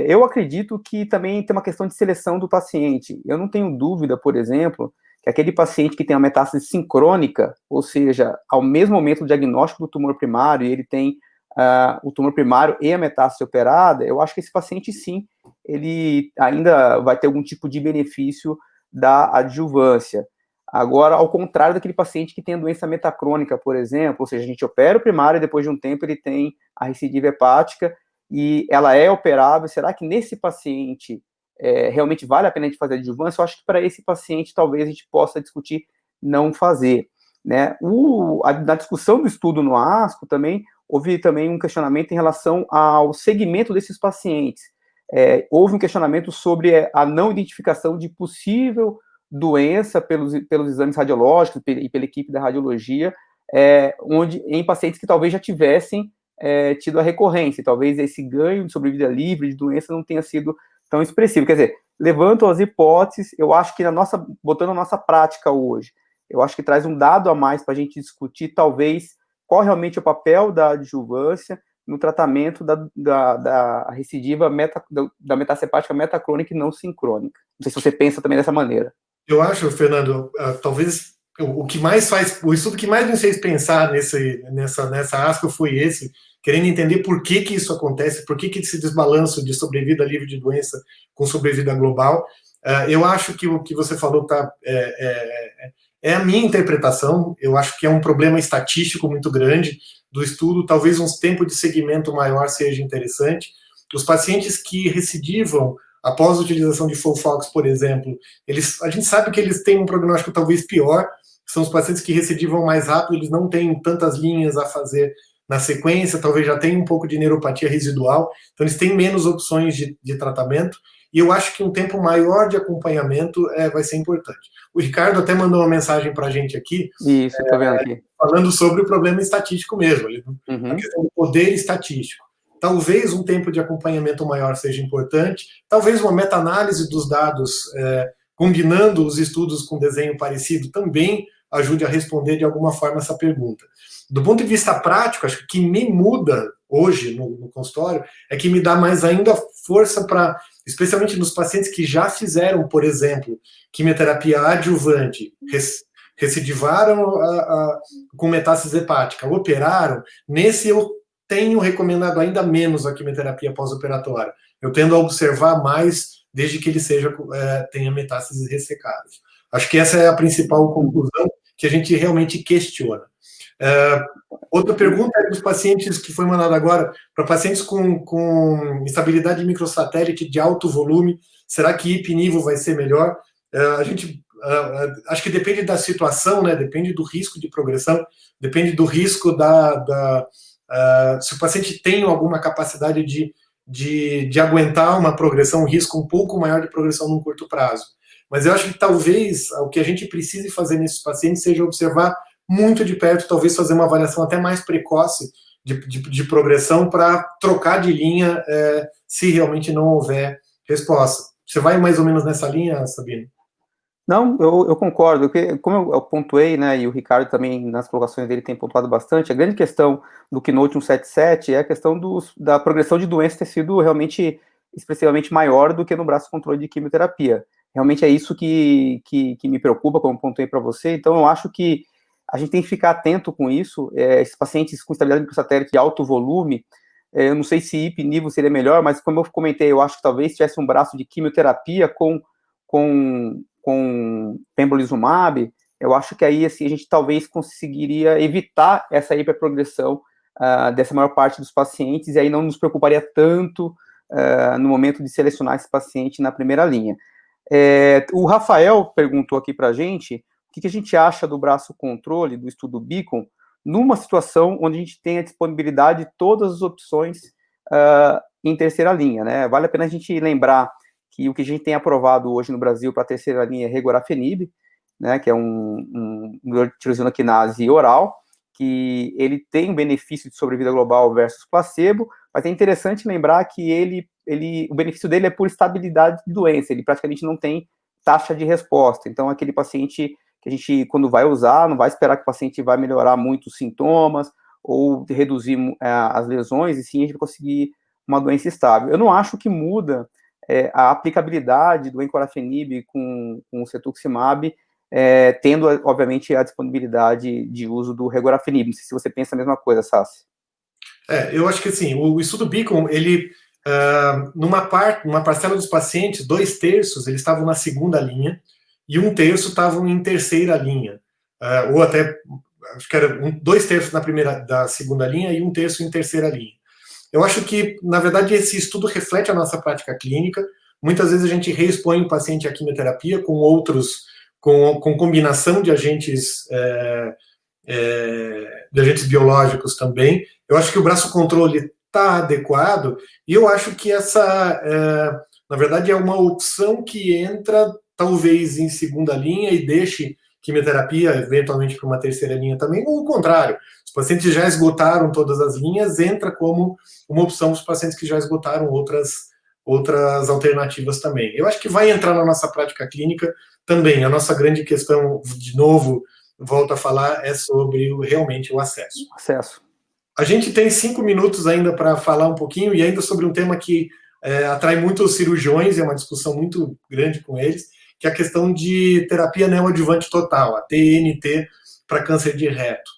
Eu acredito que também tem uma questão de seleção do paciente. Eu não tenho dúvida, por exemplo, que aquele paciente que tem a metástase sincrônica, ou seja, ao mesmo momento do diagnóstico do tumor primário, e ele tem o tumor primário e a metástase operada, eu acho que esse paciente, sim, ele ainda vai ter algum tipo de benefício da adjuvância. Agora, ao contrário daquele paciente que tem a doença metacrônica, por exemplo, ou seja, a gente opera o primário e depois de um tempo ele tem a recidiva hepática e ela é operável. Será que nesse paciente realmente vale a pena a gente fazer adjuvância? Eu acho que para esse paciente talvez a gente possa discutir não fazer. Né? Na discussão do estudo no ASCO também, houve também um questionamento em relação ao segmento desses pacientes. Houve um questionamento sobre a não identificação de possível doença pelos exames radiológicos e pela equipe da radiologia, em pacientes que talvez já tivessem tido a recorrência, talvez esse ganho de sobrevida livre de doença não tenha sido tão expressivo. Quer dizer, levanto as hipóteses, eu acho que botando a nossa prática hoje, eu acho que traz um dado a mais para a gente discutir, talvez, qual realmente é o papel da adjuvância no tratamento da recidiva da metástase hepática metacrônica e não sincrônica. Não sei se você pensa também dessa maneira. Eu acho, Fernando, talvez o que mais o estudo que mais me fez pensar nessa ASCO foi esse, querendo entender por que isso acontece, por que esse desbalanço de sobrevida livre de doença com sobrevida global. Eu acho que o que você falou é a minha interpretação. Eu acho que é um problema estatístico muito grande do estudo, talvez um tempo de segmento maior seja interessante. Os pacientes que recidivam após a utilização de FOLFOX, por exemplo, a gente sabe que eles têm um prognóstico talvez pior, são os pacientes que recidivam mais rápido, eles não têm tantas linhas a fazer na sequência, talvez já tenham um pouco de neuropatia residual, então eles têm menos opções de tratamento, e eu acho que um tempo maior de acompanhamento vai ser importante. O Ricardo até mandou uma mensagem para a gente aqui, isso, tô vendo aqui, falando sobre o problema estatístico mesmo, a questão do poder estatístico. Talvez um tempo de acompanhamento maior seja importante, talvez uma meta-análise dos dados, combinando os estudos com desenho parecido, também ajude a responder de alguma forma essa pergunta. Do ponto de vista prático, acho que o que me muda hoje no consultório é que me dá mais ainda força para, especialmente nos pacientes que já fizeram, por exemplo, quimioterapia adjuvante, recidivaram com metástase hepática, operaram, nesse eu tenho recomendado ainda menos a quimioterapia pós-operatória. Eu tendo a observar mais desde que ele tenha metástases ressecadas. Acho que essa é a principal conclusão que a gente realmente questiona. Outra pergunta é dos pacientes que foi mandada agora, para pacientes com instabilidade microsatélite de alto volume, será que IP-nivo vai ser melhor? Acho que depende da situação, né? Depende do risco de progressão, depende do risco se o paciente tem alguma capacidade de aguentar uma progressão, um risco um pouco maior de progressão num curto prazo. Mas eu acho que talvez o que a gente precise fazer nesses pacientes seja observar muito de perto, talvez fazer uma avaliação até mais precoce de progressão para trocar de linha se realmente não houver resposta. Você vai mais ou menos nessa linha, Sabino? Não, eu concordo, porque como eu pontuei, né, e o Ricardo também nas colocações dele tem pontuado bastante, a grande questão do Keynote 177 é a questão da progressão de doença ter sido realmente expressivamente maior do que no braço controle de quimioterapia. Realmente é isso que me preocupa, como pontuei para você. Então eu acho que a gente tem que ficar atento com isso. Esses pacientes com estabilidade microsatélite de alto volume, eu não sei se IP-nivo seria melhor, mas como eu comentei, eu acho que talvez tivesse um braço de quimioterapia com pembrolizumab, eu acho que aí assim, a gente talvez conseguiria evitar essa hiperprogressão dessa maior parte dos pacientes, e aí não nos preocuparia tanto no momento de selecionar esse paciente na primeira linha. O Rafael perguntou aqui para a gente o que a gente acha do braço controle do estudo Beacon numa situação onde a gente tem a disponibilidade de todas as opções em terceira linha, né? Vale a pena a gente lembrar que o que a gente tem aprovado hoje no Brasil para a terceira linha é regorafenib, né, que é um tirosina quinase oral, que ele tem um benefício de sobrevida global versus placebo, mas é interessante lembrar que o benefício dele é por estabilidade de doença, ele praticamente não tem taxa de resposta. Então, aquele paciente que a gente, quando vai usar, não vai esperar que o paciente vai melhorar muito os sintomas ou reduzir as lesões, e sim a gente vai conseguir uma doença estável. Eu não acho que muda a aplicabilidade do encorafenib com o cetuximab, tendo, obviamente, a disponibilidade de uso do regorafenib. Não sei se você pensa a mesma coisa, Sassi. Eu acho que, assim, o estudo Beacon, ele, numa parcela dos pacientes, 2/3 eles estavam na segunda linha e 1/3 estavam em terceira linha, ou até, acho que era 2/3 da segunda linha e 1/3 em terceira linha. Eu acho que, na verdade, esse estudo reflete a nossa prática clínica. Muitas vezes a gente reexpõe o paciente à quimioterapia com com combinação de agentes biológicos também. Eu acho que o braço controle está adequado, e eu acho que na verdade, é uma opção que entra, talvez, em segunda linha e deixe quimioterapia, eventualmente, para uma terceira linha também, ou o contrário. Os pacientes já esgotaram todas as linhas, entra como uma opção para os pacientes que já esgotaram outras alternativas também. Eu acho que vai entrar na nossa prática clínica também. A nossa grande questão, de novo, volto a falar, é sobre realmente o acesso. A gente tem 5 minutos ainda para falar um pouquinho, e ainda sobre um tema que atrai muito os cirurgiões, é uma discussão muito grande com eles, que é a questão de terapia neoadjuvante total, a TNT, para câncer de reto.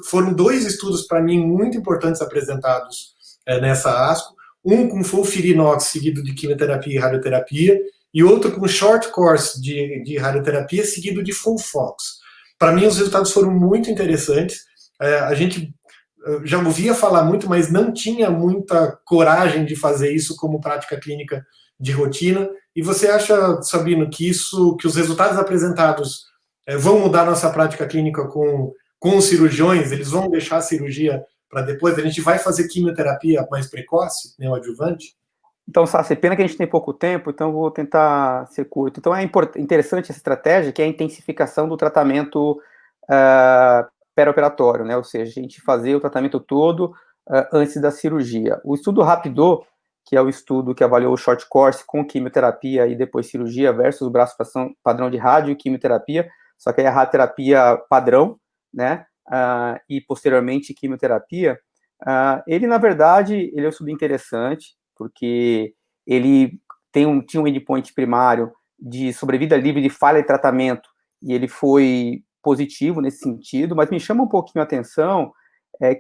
Foram 2 estudos, para mim, muito importantes apresentados nessa ASCO, um com FOLFIRINOX seguido de quimioterapia e radioterapia, e outro com short course de radioterapia seguido de FOLFOX. Para mim, os resultados foram muito interessantes. A gente já ouvia falar muito, mas não tinha muita coragem de fazer isso como prática clínica de rotina. E você acha, Sabino, que os resultados apresentados vão mudar nossa prática clínica com os cirurgiões? Eles vão deixar a cirurgia para depois? A gente vai fazer quimioterapia mais precoce, neoadjuvante? Então, Sassi, pena que a gente tem pouco tempo, então vou tentar ser curto. Então, é interessante essa estratégia, que é a intensificação do tratamento pré-operatório, né? Ou seja, a gente fazer o tratamento todo antes da cirurgia. O estudo Rapidô, que é o estudo que avaliou o short course com quimioterapia e depois cirurgia versus o braço padrão de rádio e quimioterapia, só que aí a radioterapia padrão, né? E posteriormente quimioterapia, ele, na verdade, ele é um estudo interessante, porque ele tinha um endpoint primário de sobrevida livre de falha de tratamento, e ele foi positivo nesse sentido, mas me chama um pouquinho a atenção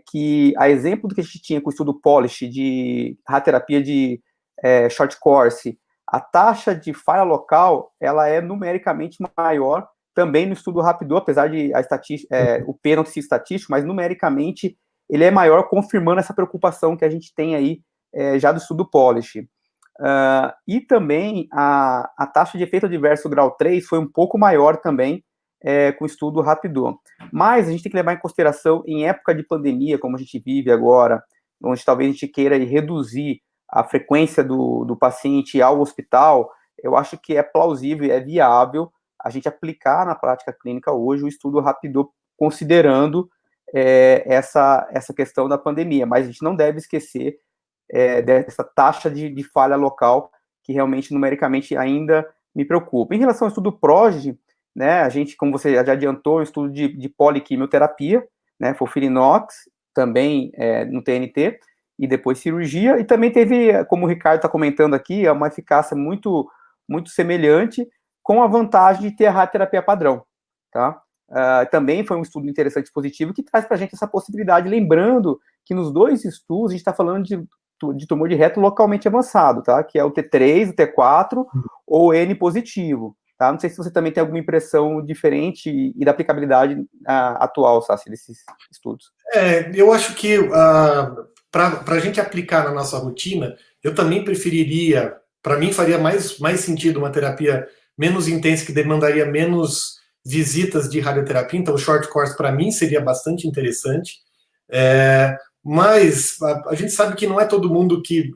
que, a exemplo do que a gente tinha com o estudo POLISH de radioterapia de short course, a taxa de falha local, ela é numericamente maior, também no estudo Rapidô, apesar de o P não ser estatístico, mas numericamente ele é maior, confirmando essa preocupação que a gente tem aí já do estudo POLISH. E também a taxa de efeito adverso grau 3 foi um pouco maior também com o estudo Rapidô. Mas a gente tem que levar em consideração, em época de pandemia, como a gente vive agora, onde talvez a gente queira reduzir a frequência do paciente ao hospital, eu acho que é plausível e é viável a gente aplicar na prática clínica hoje o estudo Rapidô, considerando essa questão da pandemia. Mas a gente não deve esquecer dessa taxa de falha local, que realmente, numericamente, ainda me preocupa. Em relação ao estudo PROGE, né, a gente, como você já adiantou, um estudo de poliquimioterapia, né, FOLFIRINOX, também no TNT, e depois cirurgia, e também teve, como o Ricardo está comentando aqui, uma eficácia muito, muito semelhante, com a vantagem de ter a radioterapia padrão, tá? Também foi um estudo interessante e positivo, que traz para a gente essa possibilidade, lembrando que nos 2 estudos a gente está falando de tumor de reto localmente avançado, tá? Que é o T3, o T4 ou N positivo, tá? Não sei se você também tem alguma impressão diferente e da aplicabilidade atual, Sassi, desses estudos. Eu acho que para a gente aplicar na nossa rotina, eu também preferiria, para mim faria mais sentido uma terapia menos intensa, que demandaria menos visitas de radioterapia, então o short course para mim seria bastante interessante. Mas a gente sabe que não é todo mundo que...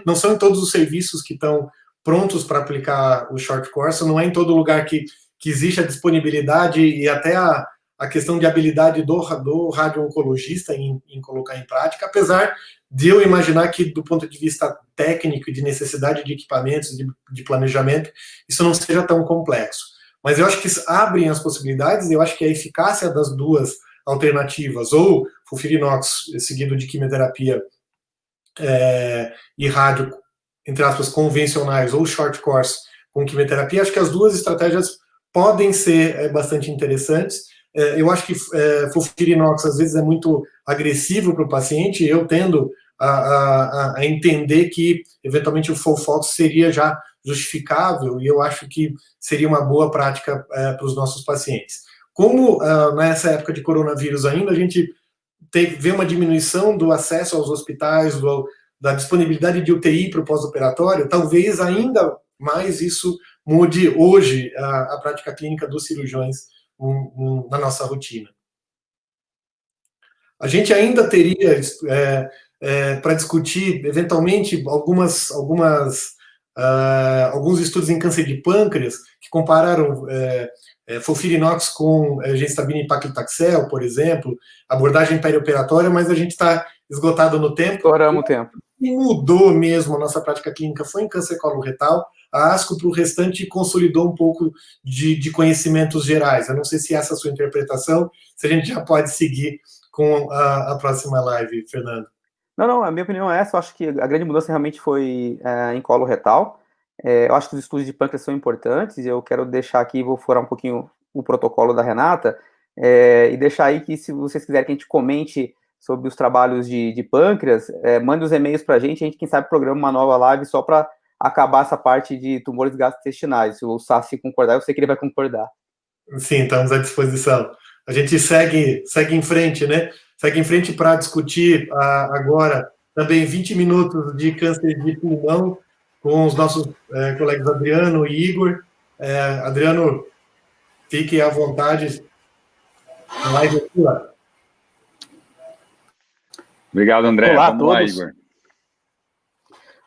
Não são em todos os serviços que estão prontos para aplicar o short course, não é em todo lugar que existe a disponibilidade e até a questão de habilidade do radio-oncologista em colocar em prática, apesar de eu imaginar que, do ponto de vista técnico e de necessidade de equipamentos, de planejamento, isso não seja tão complexo. Mas eu acho que abrem as possibilidades, e eu acho que a eficácia das duas alternativas, ou FOLFIRINOX seguido de quimioterapia e rádio, entre aspas, convencionais, ou short course com quimioterapia, acho que as duas estratégias podem ser bastante interessantes. Eu acho que FOLFIRINOX às vezes é muito agressivo para o paciente, eu tendo a entender que eventualmente o FOLFOX seria já justificável, e eu acho que seria uma boa prática para os nossos pacientes. Como nessa época de coronavírus ainda, a gente vê uma diminuição do acesso aos hospitais, da disponibilidade de UTI para o pós-operatório, talvez ainda mais isso mude hoje a prática clínica dos cirurgiões na nossa rotina. A gente ainda teria para discutir, eventualmente, alguns estudos em câncer de pâncreas que compararam FOLFIRINOX com gemcitabina e paclitaxel, por exemplo, abordagem perioperatória, mas a gente está esgotado no tempo. Estouramos o tempo. E mudou mesmo a nossa prática clínica foi em câncer coloretal. A ASCO, para o restante, consolidou um pouco de conhecimentos gerais. Eu não sei se essa é a sua interpretação, se a gente já pode seguir com a próxima live, Fernando. Não, a minha opinião é essa. Eu acho que a grande mudança realmente foi em colo retal. Eu acho que os estudos de pâncreas são importantes. Eu quero deixar aqui, vou furar um pouquinho o protocolo da Renata, e deixar aí que, se vocês quiserem que a gente comente sobre os trabalhos de pâncreas, mande os e-mails para a gente, quem sabe, programa uma nova live só para acabar essa parte de tumores gastrointestinais. Se o Sassi concordar, eu sei que ele vai concordar. Sim, estamos à disposição. A gente segue em frente, né? Segue em frente para discutir agora também 20 minutos de câncer de pulmão com os nossos colegas Adriano e Igor. Adriano, fique à vontade. A live aqui, lá. Obrigado, André. Olá Vamos a todos. lá, Igor.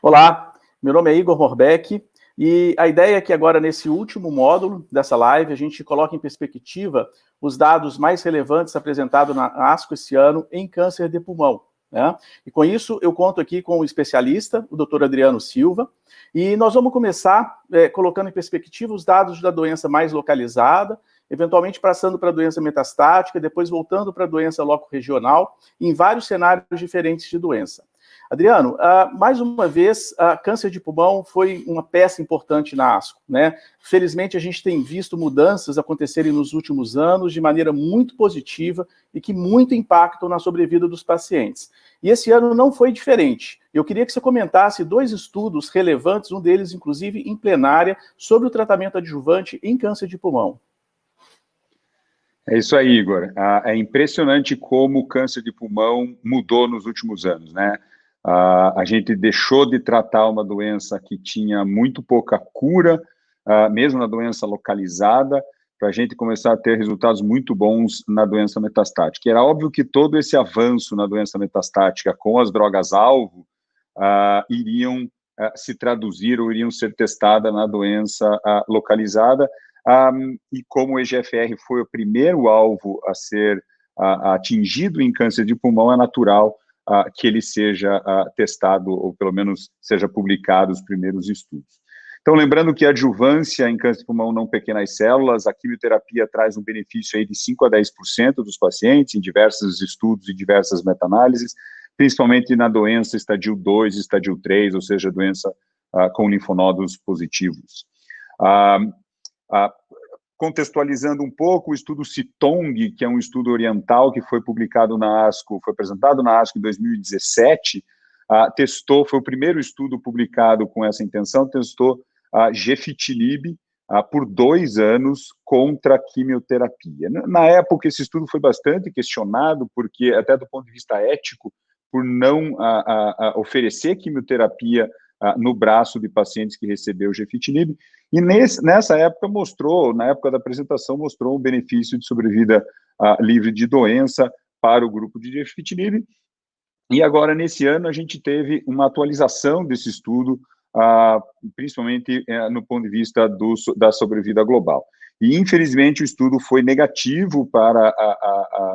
Olá, meu nome é Igor Morbeck, e a ideia é que agora, nesse último módulo dessa live, a gente coloque em perspectiva os dados mais relevantes apresentados na ASCO esse ano em câncer de pulmão, né? E com isso, eu conto aqui com o especialista, o Dr. Adriano Silva, e nós vamos começar colocando em perspectiva os dados da doença mais localizada, eventualmente passando para a doença metastática, depois voltando para a doença loco-regional, em vários cenários diferentes de doença. Adriano, mais uma vez, câncer de pulmão foi uma peça importante na ASCO, né? Felizmente, a gente tem visto mudanças acontecerem nos últimos anos de maneira muito positiva e que muito impactam na sobrevida dos pacientes. E esse ano não foi diferente. Eu queria que você comentasse 2 estudos relevantes, um deles, inclusive, em plenária, sobre o tratamento adjuvante em câncer de pulmão. É isso aí, Igor. É impressionante como o câncer de pulmão mudou nos últimos anos, né? A gente deixou de tratar uma doença que tinha muito pouca cura, mesmo na doença localizada, para a gente começar a ter resultados muito bons na doença metastática. Era óbvio que todo esse avanço na doença metastática com as drogas-alvo iriam se traduzir ou iriam ser testadas na doença localizada, e como o EGFR foi o primeiro alvo a ser atingido em câncer de pulmão, é natural que ele seja testado, ou pelo menos seja publicado os primeiros estudos. Então, lembrando que a adjuvância em câncer de pulmão não pequenas células, a quimioterapia traz um benefício aí de 5 a 10% dos pacientes, em diversos estudos e diversas meta-análises, principalmente na doença estadio 2, estadio 3, ou seja, doença com linfonodos positivos. Contextualizando um pouco, o estudo CITONG, que é um estudo oriental que foi publicado na ASCO, foi apresentado na ASCO em 2017, foi o primeiro estudo publicado com essa intenção, testou gefitinib por 2 anos contra a quimioterapia. Na época, esse estudo foi bastante questionado, porque, até do ponto de vista ético, por não oferecer quimioterapia no braço de pacientes que recebeu gefitinib, e nessa época na época da apresentação, mostrou um benefício de sobrevida livre de doença para o grupo de gefitinib, e agora, nesse ano, a gente teve uma atualização desse estudo principalmente no ponto de vista da sobrevida global. E, infelizmente, o estudo foi negativo para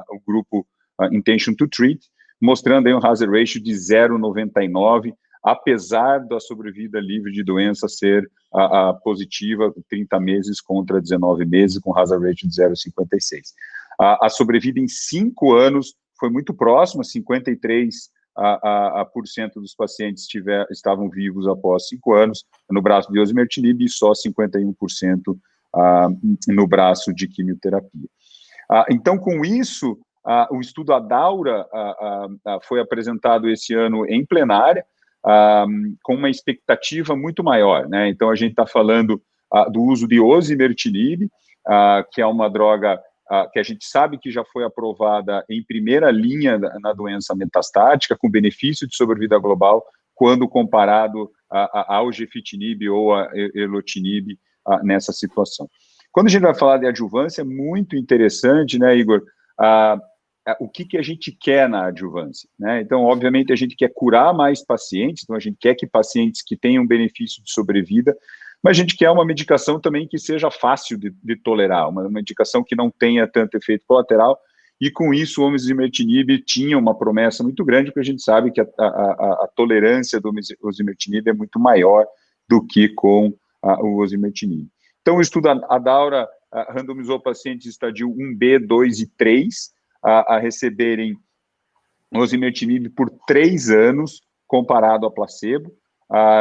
o grupo Intention to Treat, mostrando aí um hazard ratio de 0,99, apesar da sobrevida livre de doença ser positiva, 30 meses contra 19 meses, com hazard ratio de 0,56. A sobrevida em 5 anos foi muito próxima, 53% dos pacientes estavam vivos após 5 anos no braço de osimertinib e só 51% no braço de quimioterapia. Então, com isso, o estudo ADAURA foi apresentado esse ano em plenária, com uma expectativa muito maior, né? Então, a gente está falando do uso de osimertinib, que é uma droga que a gente sabe que já foi aprovada em primeira linha na doença metastática, com benefício de sobrevida global, quando comparado ao gefitinib ou a erlotinib nessa situação. Quando a gente vai falar de adjuvância, é muito interessante, né, Igor, o que a gente quer na adjuvância, né? Então, obviamente, a gente quer curar mais pacientes, então a gente quer que pacientes que tenham benefício de sobrevida, mas a gente quer uma medicação também que seja fácil de tolerar, uma medicação que não tenha tanto efeito colateral, e com isso o osimertinib tinha uma promessa muito grande, porque a gente sabe que a tolerância do osimertinib é muito maior do que com o osimertinib. Então, o estudo ADAURA randomizou pacientes de estadio 1B, 2 e 3 a receberem osimertinib por 3 anos, comparado a placebo.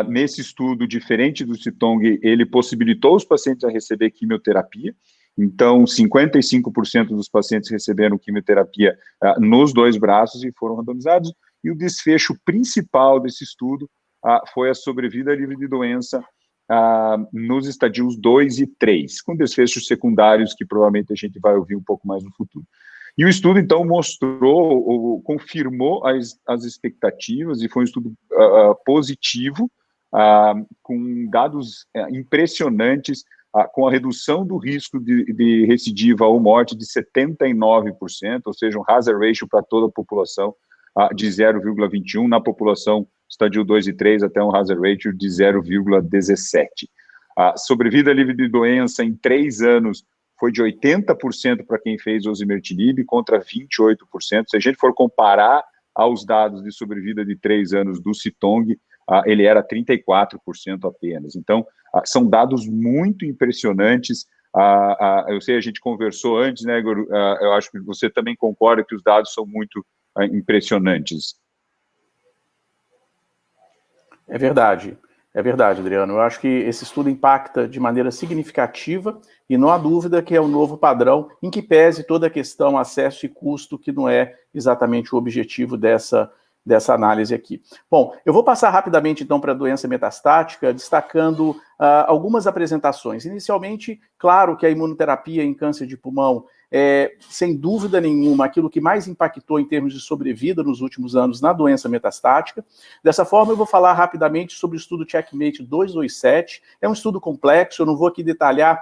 Nesse estudo, diferente do CITONG, ele possibilitou os pacientes a receber quimioterapia. Então, 55% dos pacientes receberam quimioterapia nos 2 braços e foram randomizados. E o desfecho principal desse estudo foi a sobrevida livre de doença nos estadios 2 e 3, com desfechos secundários que provavelmente a gente vai ouvir um pouco mais no futuro. E o estudo, então, confirmou as expectativas, e foi um estudo positivo, com dados impressionantes, com a redução do risco de recidiva ou morte de 79%, ou seja, um hazard ratio para toda a população de 0,21, na população estadio 2 e 3 até um hazard ratio de 0,17. A sobrevida livre de doença em 3 anos foi de 80% para quem fez osimertinib, contra 28%. Se a gente for comparar aos dados de sobrevida de 3 anos do CITONG, ele era 34% apenas. Então, são dados muito impressionantes. Eu sei, a gente conversou antes, né, Igor? Eu acho que você também concorda que os dados são muito impressionantes. É verdade, Adriano. Eu acho que esse estudo impacta de maneira significativa e não há dúvida que é um novo padrão, em que pese toda a questão acesso e custo, que não é exatamente o objetivo dessa análise aqui. Bom, eu vou passar rapidamente, então, para a doença metastática, destacando algumas apresentações. Inicialmente, claro que a imunoterapia em câncer de pulmão é, sem dúvida nenhuma, aquilo que mais impactou em termos de sobrevida nos últimos anos na doença metastática. Dessa forma, eu vou falar rapidamente sobre o estudo Checkmate 227. É um estudo complexo, eu não vou aqui detalhar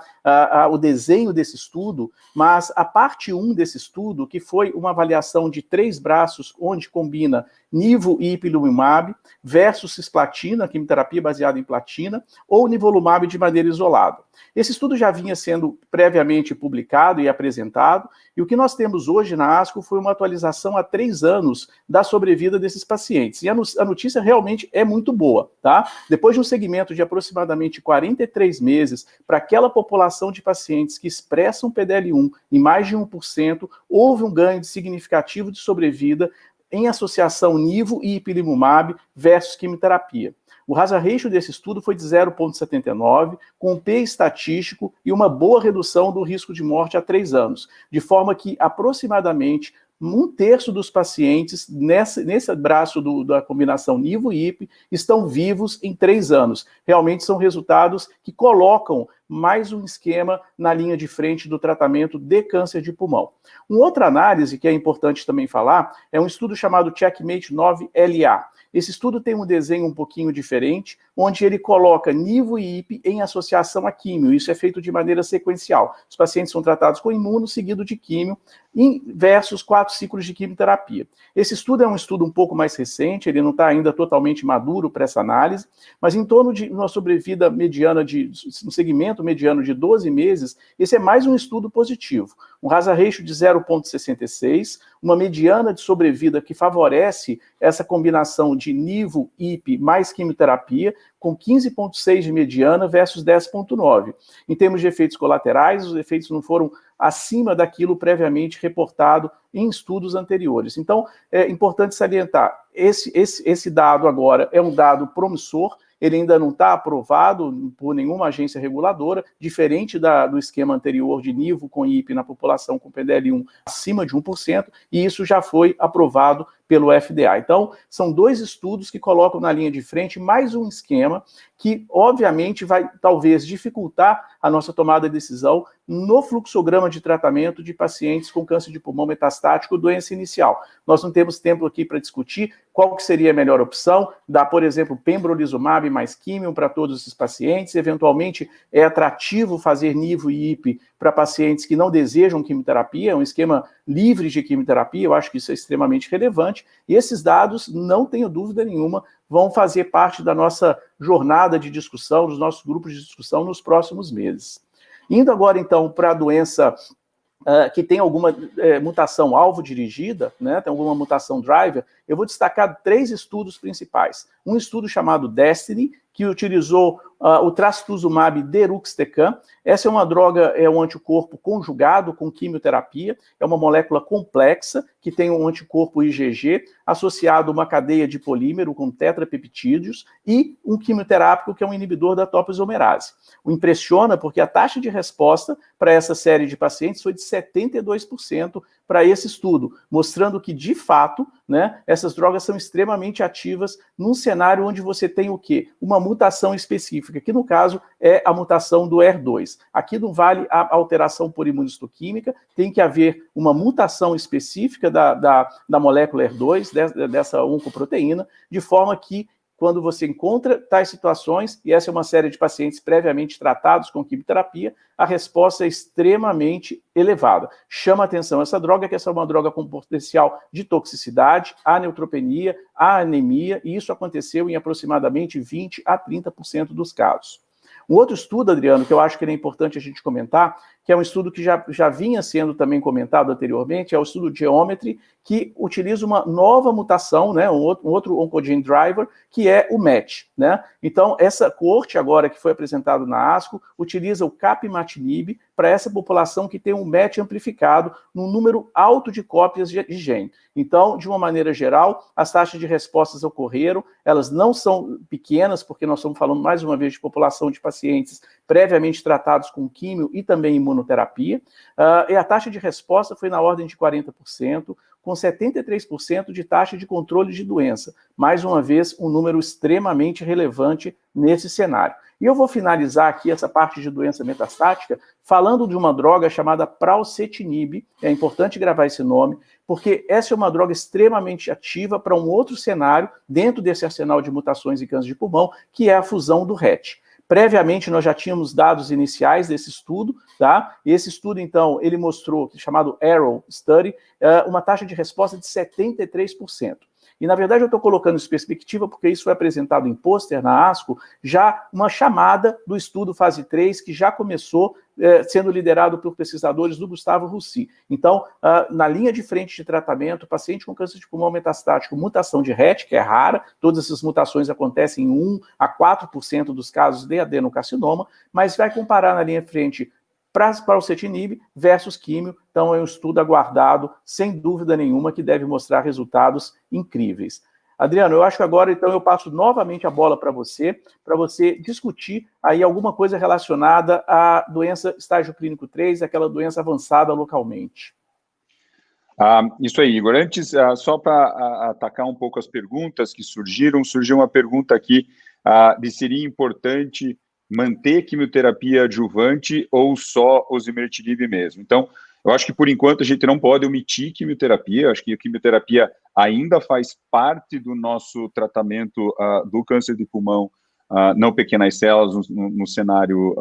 o desenho desse estudo, mas a parte 1 desse estudo, que foi uma avaliação de 3 braços, onde combina nivo e ipilimumab versus cisplatina, quimioterapia baseada em platina, ou nivolumab de maneira isolada. Esse estudo já vinha sendo previamente publicado e apresentado, e o que nós temos hoje na ASCO foi uma atualização há 3 anos da sobrevida desses pacientes. E a notícia realmente é muito boa, tá? Depois de um segmento de aproximadamente 43 meses, para aquela população de pacientes que expressam PDL1 em mais de 1%, houve um ganho significativo de sobrevida em associação nivo e ipilimumab versus quimioterapia. O hazard ratio desse estudo foi de 0,79, com um P estatístico e uma boa redução do risco de morte a 3 anos, de forma que aproximadamente 1/3 dos pacientes nesse braço da combinação nivo e IP estão vivos em 3 anos. Realmente são resultados que colocam mais um esquema na linha de frente do tratamento de câncer de pulmão. Uma outra análise que é importante também falar é um estudo chamado Checkmate 9LA. Esse estudo tem um desenho um pouquinho diferente, onde ele coloca nivo e IP em associação a químio. Isso é feito de maneira sequencial. Os pacientes são tratados com imuno, seguido de químio, versus 4 ciclos de quimioterapia. Esse estudo é um estudo um pouco mais recente, ele não está ainda totalmente maduro para essa análise, mas em torno de uma sobrevida mediana, um segmento mediano de 12 meses, esse é mais um estudo positivo. Um hazard ratio de 0,66, uma mediana de sobrevida que favorece essa combinação de nivo, IP mais quimioterapia, com 15,6 de mediana versus 10,9. Em termos de efeitos colaterais, os efeitos não foram acima daquilo previamente reportado em estudos anteriores. Então, é importante salientar, esse dado agora é um dado promissor, ele ainda não está aprovado por nenhuma agência reguladora, diferente do esquema anterior de nivo com IP na população com PDL1 acima de 1%, e isso já foi aprovado pelo FDA. Então, são 2 estudos que colocam na linha de frente mais um esquema que, obviamente, vai talvez dificultar a nossa tomada de decisão no fluxograma de tratamento de pacientes com câncer de pulmão metastático, doença inicial. Nós não temos tempo aqui para discutir qual que seria a melhor opção, dar, por exemplo, pembrolizumab mais químio para todos esses pacientes, eventualmente é atrativo fazer nivo e IP para pacientes que não desejam quimioterapia, é um esquema livre de quimioterapia, eu acho que isso é extremamente relevante, e esses dados, não tenho dúvida nenhuma, vão fazer parte da nossa jornada de discussão, dos nossos grupos de discussão nos próximos meses. Indo agora, então, para a doença que tem alguma mutação alvo dirigida, né, tem alguma mutação driver, eu vou destacar 3 estudos principais. Um estudo chamado Destiny, que utilizou o trastuzumab deruxtecan. Essa é uma droga, é um anticorpo conjugado com quimioterapia, é uma molécula complexa que tem um anticorpo IgG associado a uma cadeia de polímero com tetrapeptídeos e um quimioterápico que é um inibidor da topoisomerase. O impressiona porque a taxa de resposta para essa série de pacientes foi de 72% para esse estudo, mostrando que, de fato, né, essas drogas são extremamente ativas num cenário onde você tem o quê? Uma mutação específica, que no caso é a mutação do ER2. Aqui não vale a alteração por imunistoquímica, tem que haver uma mutação específica da molécula ER2, dessa oncoproteína, de forma que quando você encontra tais situações, e essa é uma série de pacientes previamente tratados com quimioterapia, a resposta é extremamente elevada. Chama atenção essa droga, que essa é uma droga com potencial de toxicidade, a neutropenia, a anemia, e isso aconteceu em aproximadamente 20% a 30% dos casos. Um outro estudo, Adriano, que eu acho que é importante a gente comentar, que é um estudo que já vinha sendo também comentado anteriormente, é o estudo Geometry, que utiliza uma nova mutação, né, um outro oncogene driver, que é o MET, né? Então, essa coorte agora que foi apresentado na ASCO, utiliza o capmatinib para essa população que tem um MET amplificado num número alto de cópias de gene. Então, de uma maneira geral, as taxas de respostas ocorreram, elas não são pequenas, porque nós estamos falando mais uma vez de população de pacientes previamente tratados com químio e também imunoterapia, e a taxa de resposta foi na ordem de 40%, com 73% de taxa de controle de doença. Mais uma vez, um número extremamente relevante nesse cenário. E eu vou finalizar aqui essa parte de doença metastática falando de uma droga chamada pralsetinib, é importante gravar esse nome, porque essa é uma droga extremamente ativa para um outro cenário, dentro desse arsenal de mutações e câncer de pulmão, que é a fusão do RET. Previamente, nós já tínhamos dados iniciais desse estudo, tá? Esse estudo, então, ele mostrou, chamado Arrow Study, uma taxa de resposta de 73%. E, na verdade, eu estou colocando isso em perspectiva porque isso foi apresentado em pôster na ASCO, já uma chamada do estudo fase 3, que já começou sendo liderado por pesquisadores do Gustavo Roussy. Então, na linha de frente de tratamento, paciente com câncer de pulmão metastático, mutação de RET, que é rara, todas essas mutações acontecem em 1 a 4% dos casos de adenocarcinoma, mas vai comparar na linha de frente pralsetinib versus químio, então é um estudo aguardado, sem dúvida nenhuma, que deve mostrar resultados incríveis. Adriano, eu acho que agora, então, eu passo novamente a bola para você discutir aí alguma coisa relacionada à doença estágio clínico 3, aquela doença avançada localmente. Isso aí, Igor. Antes, só para atacar um pouco as perguntas que surgiu uma pergunta aqui de seria importante manter quimioterapia adjuvante ou só osimertinib mesmo. Então, eu acho que, por enquanto, a gente não pode omitir quimioterapia. Eu acho que a quimioterapia ainda faz parte do nosso tratamento do câncer de pulmão não pequenas células no cenário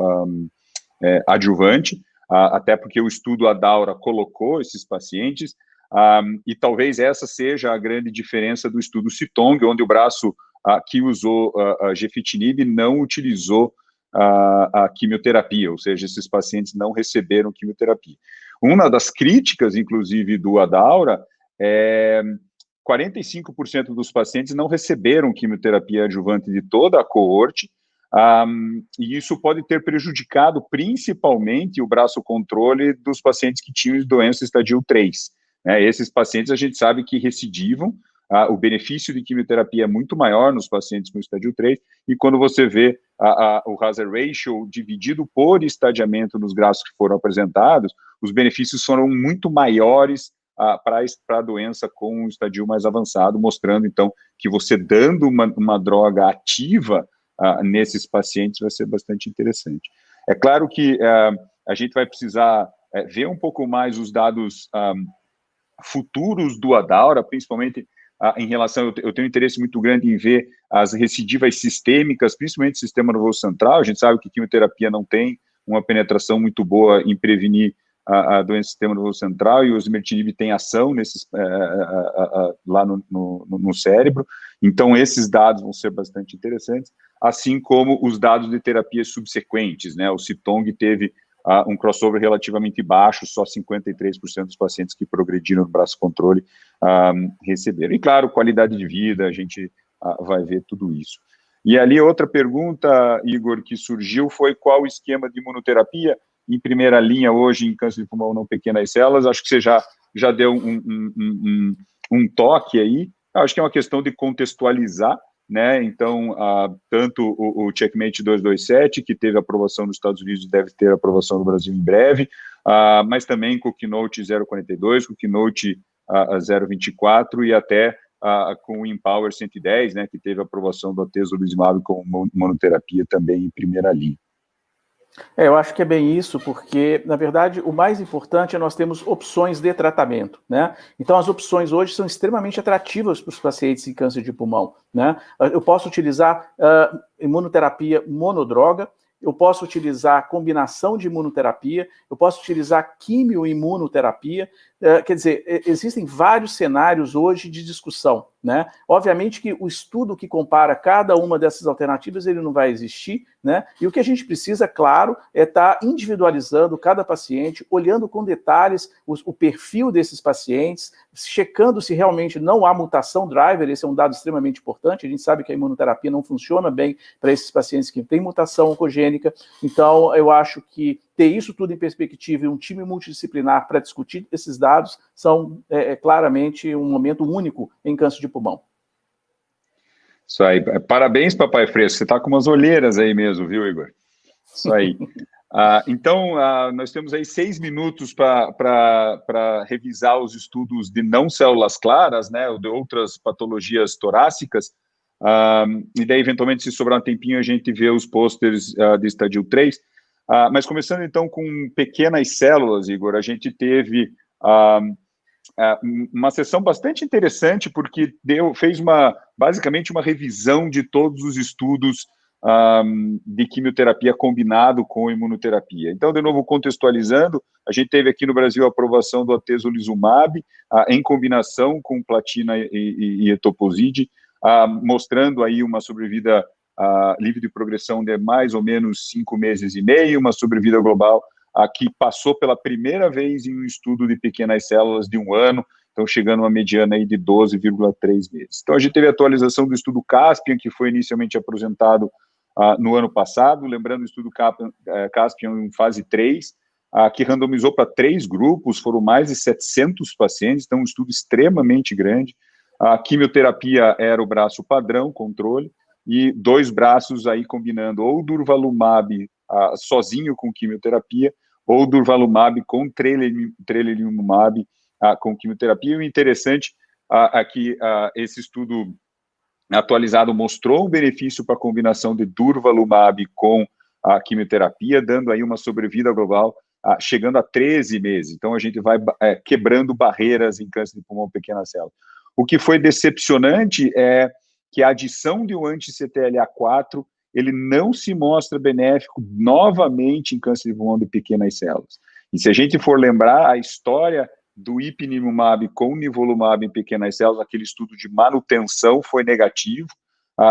adjuvante, até porque o estudo Adaura colocou esses pacientes, e talvez essa seja a grande diferença do estudo CITONG, onde o braço que usou gefitinib não utilizou a quimioterapia, ou seja, esses pacientes não receberam quimioterapia. Uma das críticas, inclusive, do Adaura é 45% dos pacientes não receberam quimioterapia adjuvante de toda a coorte, e isso pode ter prejudicado principalmente o braço controle dos pacientes que tinham doença estadio 3. Né? Esses pacientes a gente sabe que recidivam, o benefício de quimioterapia é muito maior nos pacientes com estadio 3, e quando você vê o hazard ratio dividido por estadiamento nos gráficos que foram apresentados, os benefícios foram muito maiores para a doença com um estadio mais avançado, mostrando, então, que você dando uma droga ativa nesses pacientes vai ser bastante interessante. É claro que a gente vai precisar ver um pouco mais os dados futuros do Adaura, principalmente em relação, eu tenho um interesse muito grande em ver as recidivas sistêmicas, principalmente o sistema nervoso central. A gente sabe que quimioterapia não tem uma penetração muito boa em prevenir a doença do sistema nervoso central, e o osimertinib tem ação lá no cérebro. Então, esses dados vão ser bastante interessantes, assim como os dados de terapias subsequentes, né? O CITONG teve um crossover relativamente baixo, só 53% dos pacientes que progrediram no braço controle receberam. E, claro, qualidade de vida, a gente vai ver tudo isso. E ali, outra pergunta, Igor, que surgiu foi qual o esquema de imunoterapia em primeira linha hoje em câncer de pulmão não pequenas células. Acho que você já deu um toque aí. Acho que é uma questão de contextualizar, né? Então, tanto o Checkmate 227, que teve aprovação nos Estados Unidos e deve ter aprovação no Brasil em breve, mas também com o Keynote 042, com o Keynote 024 e até com o Empower 110, né, que teve aprovação do atezolizumab com monoterapia também em primeira linha. Eu acho que é bem isso, porque, na verdade, o mais importante é nós termos opções de tratamento, né? Então, as opções hoje são extremamente atrativas para os pacientes em câncer de pulmão, né? Eu posso utilizar imunoterapia monodroga, eu posso utilizar combinação de imunoterapia, eu posso utilizar quimioimunoterapia, quer dizer, existem vários cenários hoje de discussão, né? Obviamente que o estudo que compara cada uma dessas alternativas, ele não vai existir, né? E o que a gente precisa, claro, é estar individualizando cada paciente, olhando com detalhes o perfil desses pacientes, checando se realmente não há mutação driver. Esse é um dado extremamente importante. A gente sabe que a imunoterapia não funciona bem para esses pacientes que têm mutação oncogênica. Então, eu acho que ter isso tudo em perspectiva e um time multidisciplinar para discutir esses dados são claramente um momento único em câncer de pulmão. Isso aí. Parabéns, papai fresco. Você está com umas olheiras aí mesmo, viu, Igor? Isso aí. Então, nós temos aí 6 minutos para revisar os estudos de não células claras, né, ou de outras patologias torácicas, e daí, eventualmente, se sobrar um tempinho, a gente vê os pôsteres de estadio 3. Mas começando, então, com pequenas células, Igor, a gente teve uma sessão bastante interessante, porque fez basicamente uma revisão de todos os estudos de quimioterapia combinado com imunoterapia. Então, de novo, contextualizando, a gente teve aqui no Brasil a aprovação do atezolizumab em combinação com platina e etoposide, mostrando aí uma sobrevida livre de progressão de mais ou menos 5 meses e meio, uma sobrevida global que passou pela primeira vez em um estudo de pequenas células de 1 ano, então chegando a uma mediana aí de 12,3 meses. Então a gente teve a atualização do estudo Caspian, que foi inicialmente apresentado no ano passado, lembrando o estudo Caspian em fase 3, que randomizou para 3 grupos, foram mais de 700 pacientes, então um estudo extremamente grande. A quimioterapia era o braço padrão, controle, e 2 braços aí combinando ou durvalumab sozinho com quimioterapia, ou durvalumab com tremelimumab com quimioterapia. E o interessante é que esse estudo atualizado mostrou um benefício para a combinação de durvalumab com a quimioterapia, dando aí uma sobrevida global chegando a 13 meses. Então, a gente vai quebrando barreiras em câncer de pulmão pequena célula. O que foi decepcionante é que a adição de um anti-CTLA-4, ele não se mostra benéfico novamente em câncer de pulmão de pequenas células. E se a gente for lembrar a história do ipilimumab com nivolumab em pequenas células, aquele estudo de manutenção foi negativo,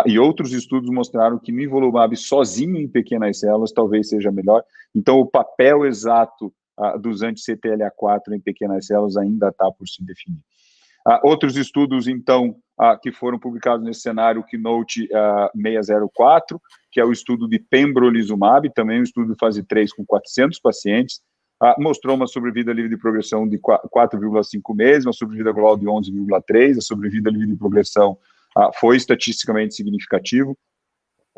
e outros estudos mostraram que nivolumab sozinho em pequenas células talvez seja melhor. Então, o papel exato dos anti-CTLA-4 em pequenas células ainda está por se definir. Outros estudos, então, que foram publicados nesse cenário, o Keynote 604, que é o estudo de pembrolizumab, também um estudo de fase 3 com 400 pacientes, mostrou uma sobrevida livre de progressão de 4,5 meses, uma sobrevida global de 11,3, a sobrevida livre de progressão foi estatisticamente significativo.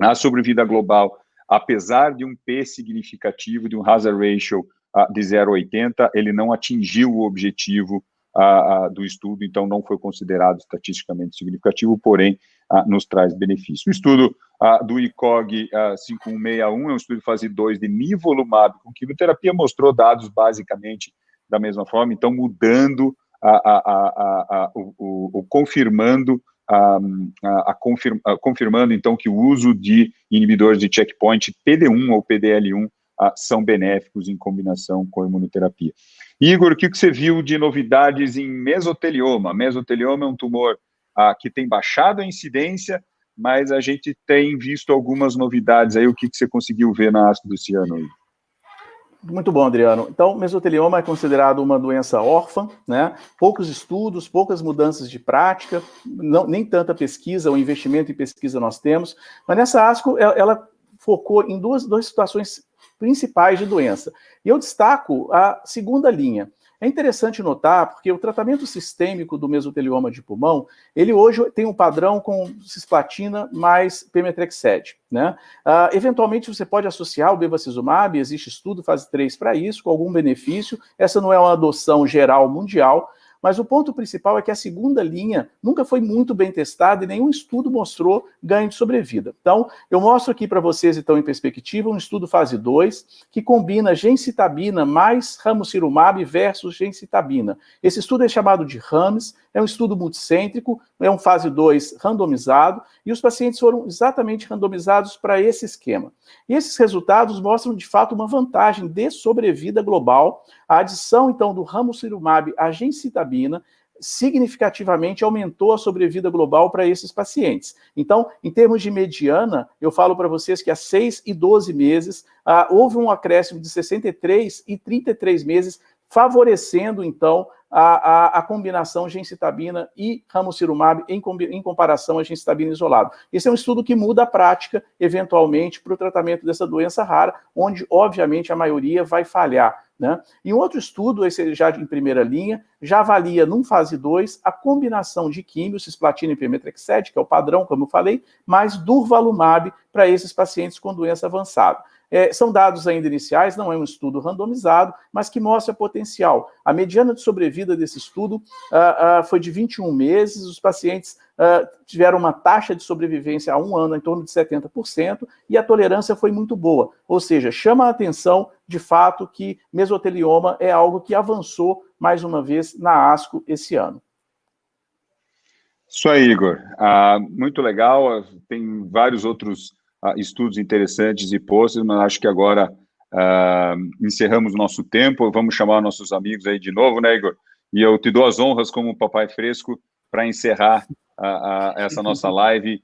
A sobrevida global, apesar de um P significativo, de um hazard ratio de 0,80, ele não atingiu o objetivo do estudo, então não foi considerado estatisticamente significativo, porém nos traz benefício. O estudo do ICOG 5161 é um estudo de fase 2 de nivolumab com quimioterapia, mostrou dados basicamente da mesma forma, então mudando, confirmando, confirmando então que o uso de inibidores de checkpoint PD1 ou PDL1 são benéficos em combinação com a imunoterapia. Igor, o que você viu de novidades em mesotelioma? Mesotelioma é um tumor que tem baixado a incidência, mas a gente tem visto algumas novidades aí. O que você conseguiu ver na ASCO desse ano aí? Muito bom, Adriano. Então, mesotelioma é considerado uma doença órfã, né? Poucos estudos, poucas mudanças de prática, nem tanta pesquisa, o investimento em pesquisa nós temos, mas nessa ASCO ela focou em duas situações principais de doença. E eu destaco a segunda linha. É interessante notar, porque o tratamento sistêmico do mesotelioma de pulmão, ele hoje tem um padrão com cisplatina mais pemetrexed, né? Eventualmente você pode associar o bevacizumab, existe estudo fase 3 para isso, com algum benefício. Essa não é uma adoção geral mundial, mas o ponto principal é que a segunda linha nunca foi muito bem testada e nenhum estudo mostrou ganho de sobrevida. Então, eu mostro aqui para vocês, então, em perspectiva, um estudo fase 2 que combina gencitabina mais ramucirumab versus gencitabina. Esse estudo é chamado de RAMS, é um estudo multicêntrico, é um fase 2 randomizado, e os pacientes foram exatamente randomizados para esse esquema. E esses resultados mostram, de fato, uma vantagem de sobrevida global. A adição, então, do ramucirumab à gencitabina significativamente aumentou a sobrevida global para esses pacientes. Então, em termos de mediana, eu falo para vocês que há 6 e 12 meses houve um acréscimo de 63 e 33 meses, favorecendo, então, a combinação gencitabina e ramucirumab em comparação à gencitabina isolado. Esse é um estudo que muda a prática, eventualmente, para o tratamento dessa doença rara, onde, obviamente, a maioria vai falhar, né? E um outro estudo, esse já em primeira linha, já avalia, num fase 2, a combinação de químio, cisplatina e pemetrexed, que é o padrão, como eu falei, mais durvalumab para esses pacientes com doença avançada. São dados ainda iniciais, não é um estudo randomizado, mas que mostra potencial. A mediana de sobrevida desse estudo foi de 21 meses, os pacientes tiveram uma taxa de sobrevivência a 1 ano em torno de 70%, e a tolerância foi muito boa. Ou seja, chama a atenção, de fato, que mesotelioma é algo que avançou, mais uma vez, na ASCO esse ano. Isso aí, Igor. Muito legal, tem vários outros estudos interessantes e posts, mas acho que agora encerramos o nosso tempo. Vamos chamar nossos amigos aí de novo, né, Igor? E eu te dou as honras como papai fresco para encerrar essa nossa live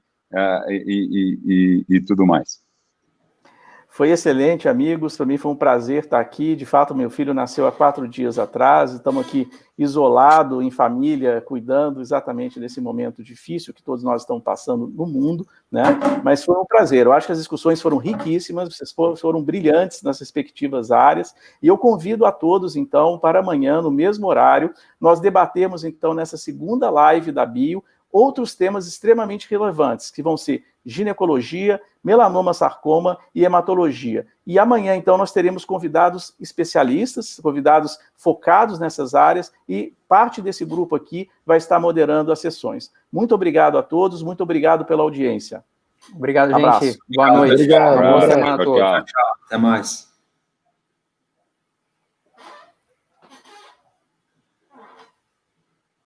e tudo mais. Foi excelente, amigos. Para mim foi um prazer estar aqui. De fato, meu filho nasceu há 4 dias atrás. Estamos aqui isolados, em família, cuidando exatamente desse momento difícil que todos nós estamos passando no mundo, né? Mas foi um prazer. Eu acho que as discussões foram riquíssimas, vocês foram brilhantes nas respectivas áreas. E eu convido a todos, então, para amanhã, no mesmo horário, nós debatermos, então, nessa segunda live da Bio, outros temas extremamente relevantes, que vão ser ginecologia, melanoma, sarcoma e hematologia. E amanhã, então, nós teremos convidados especialistas, convidados focados nessas áreas, e parte desse grupo aqui vai estar moderando as sessões. Muito obrigado a todos, muito obrigado pela audiência. Obrigado, Abraço. gente. Boa noite. Obrigado. Boa semana a Tchau, todos. tchau. Tchau. Até mais.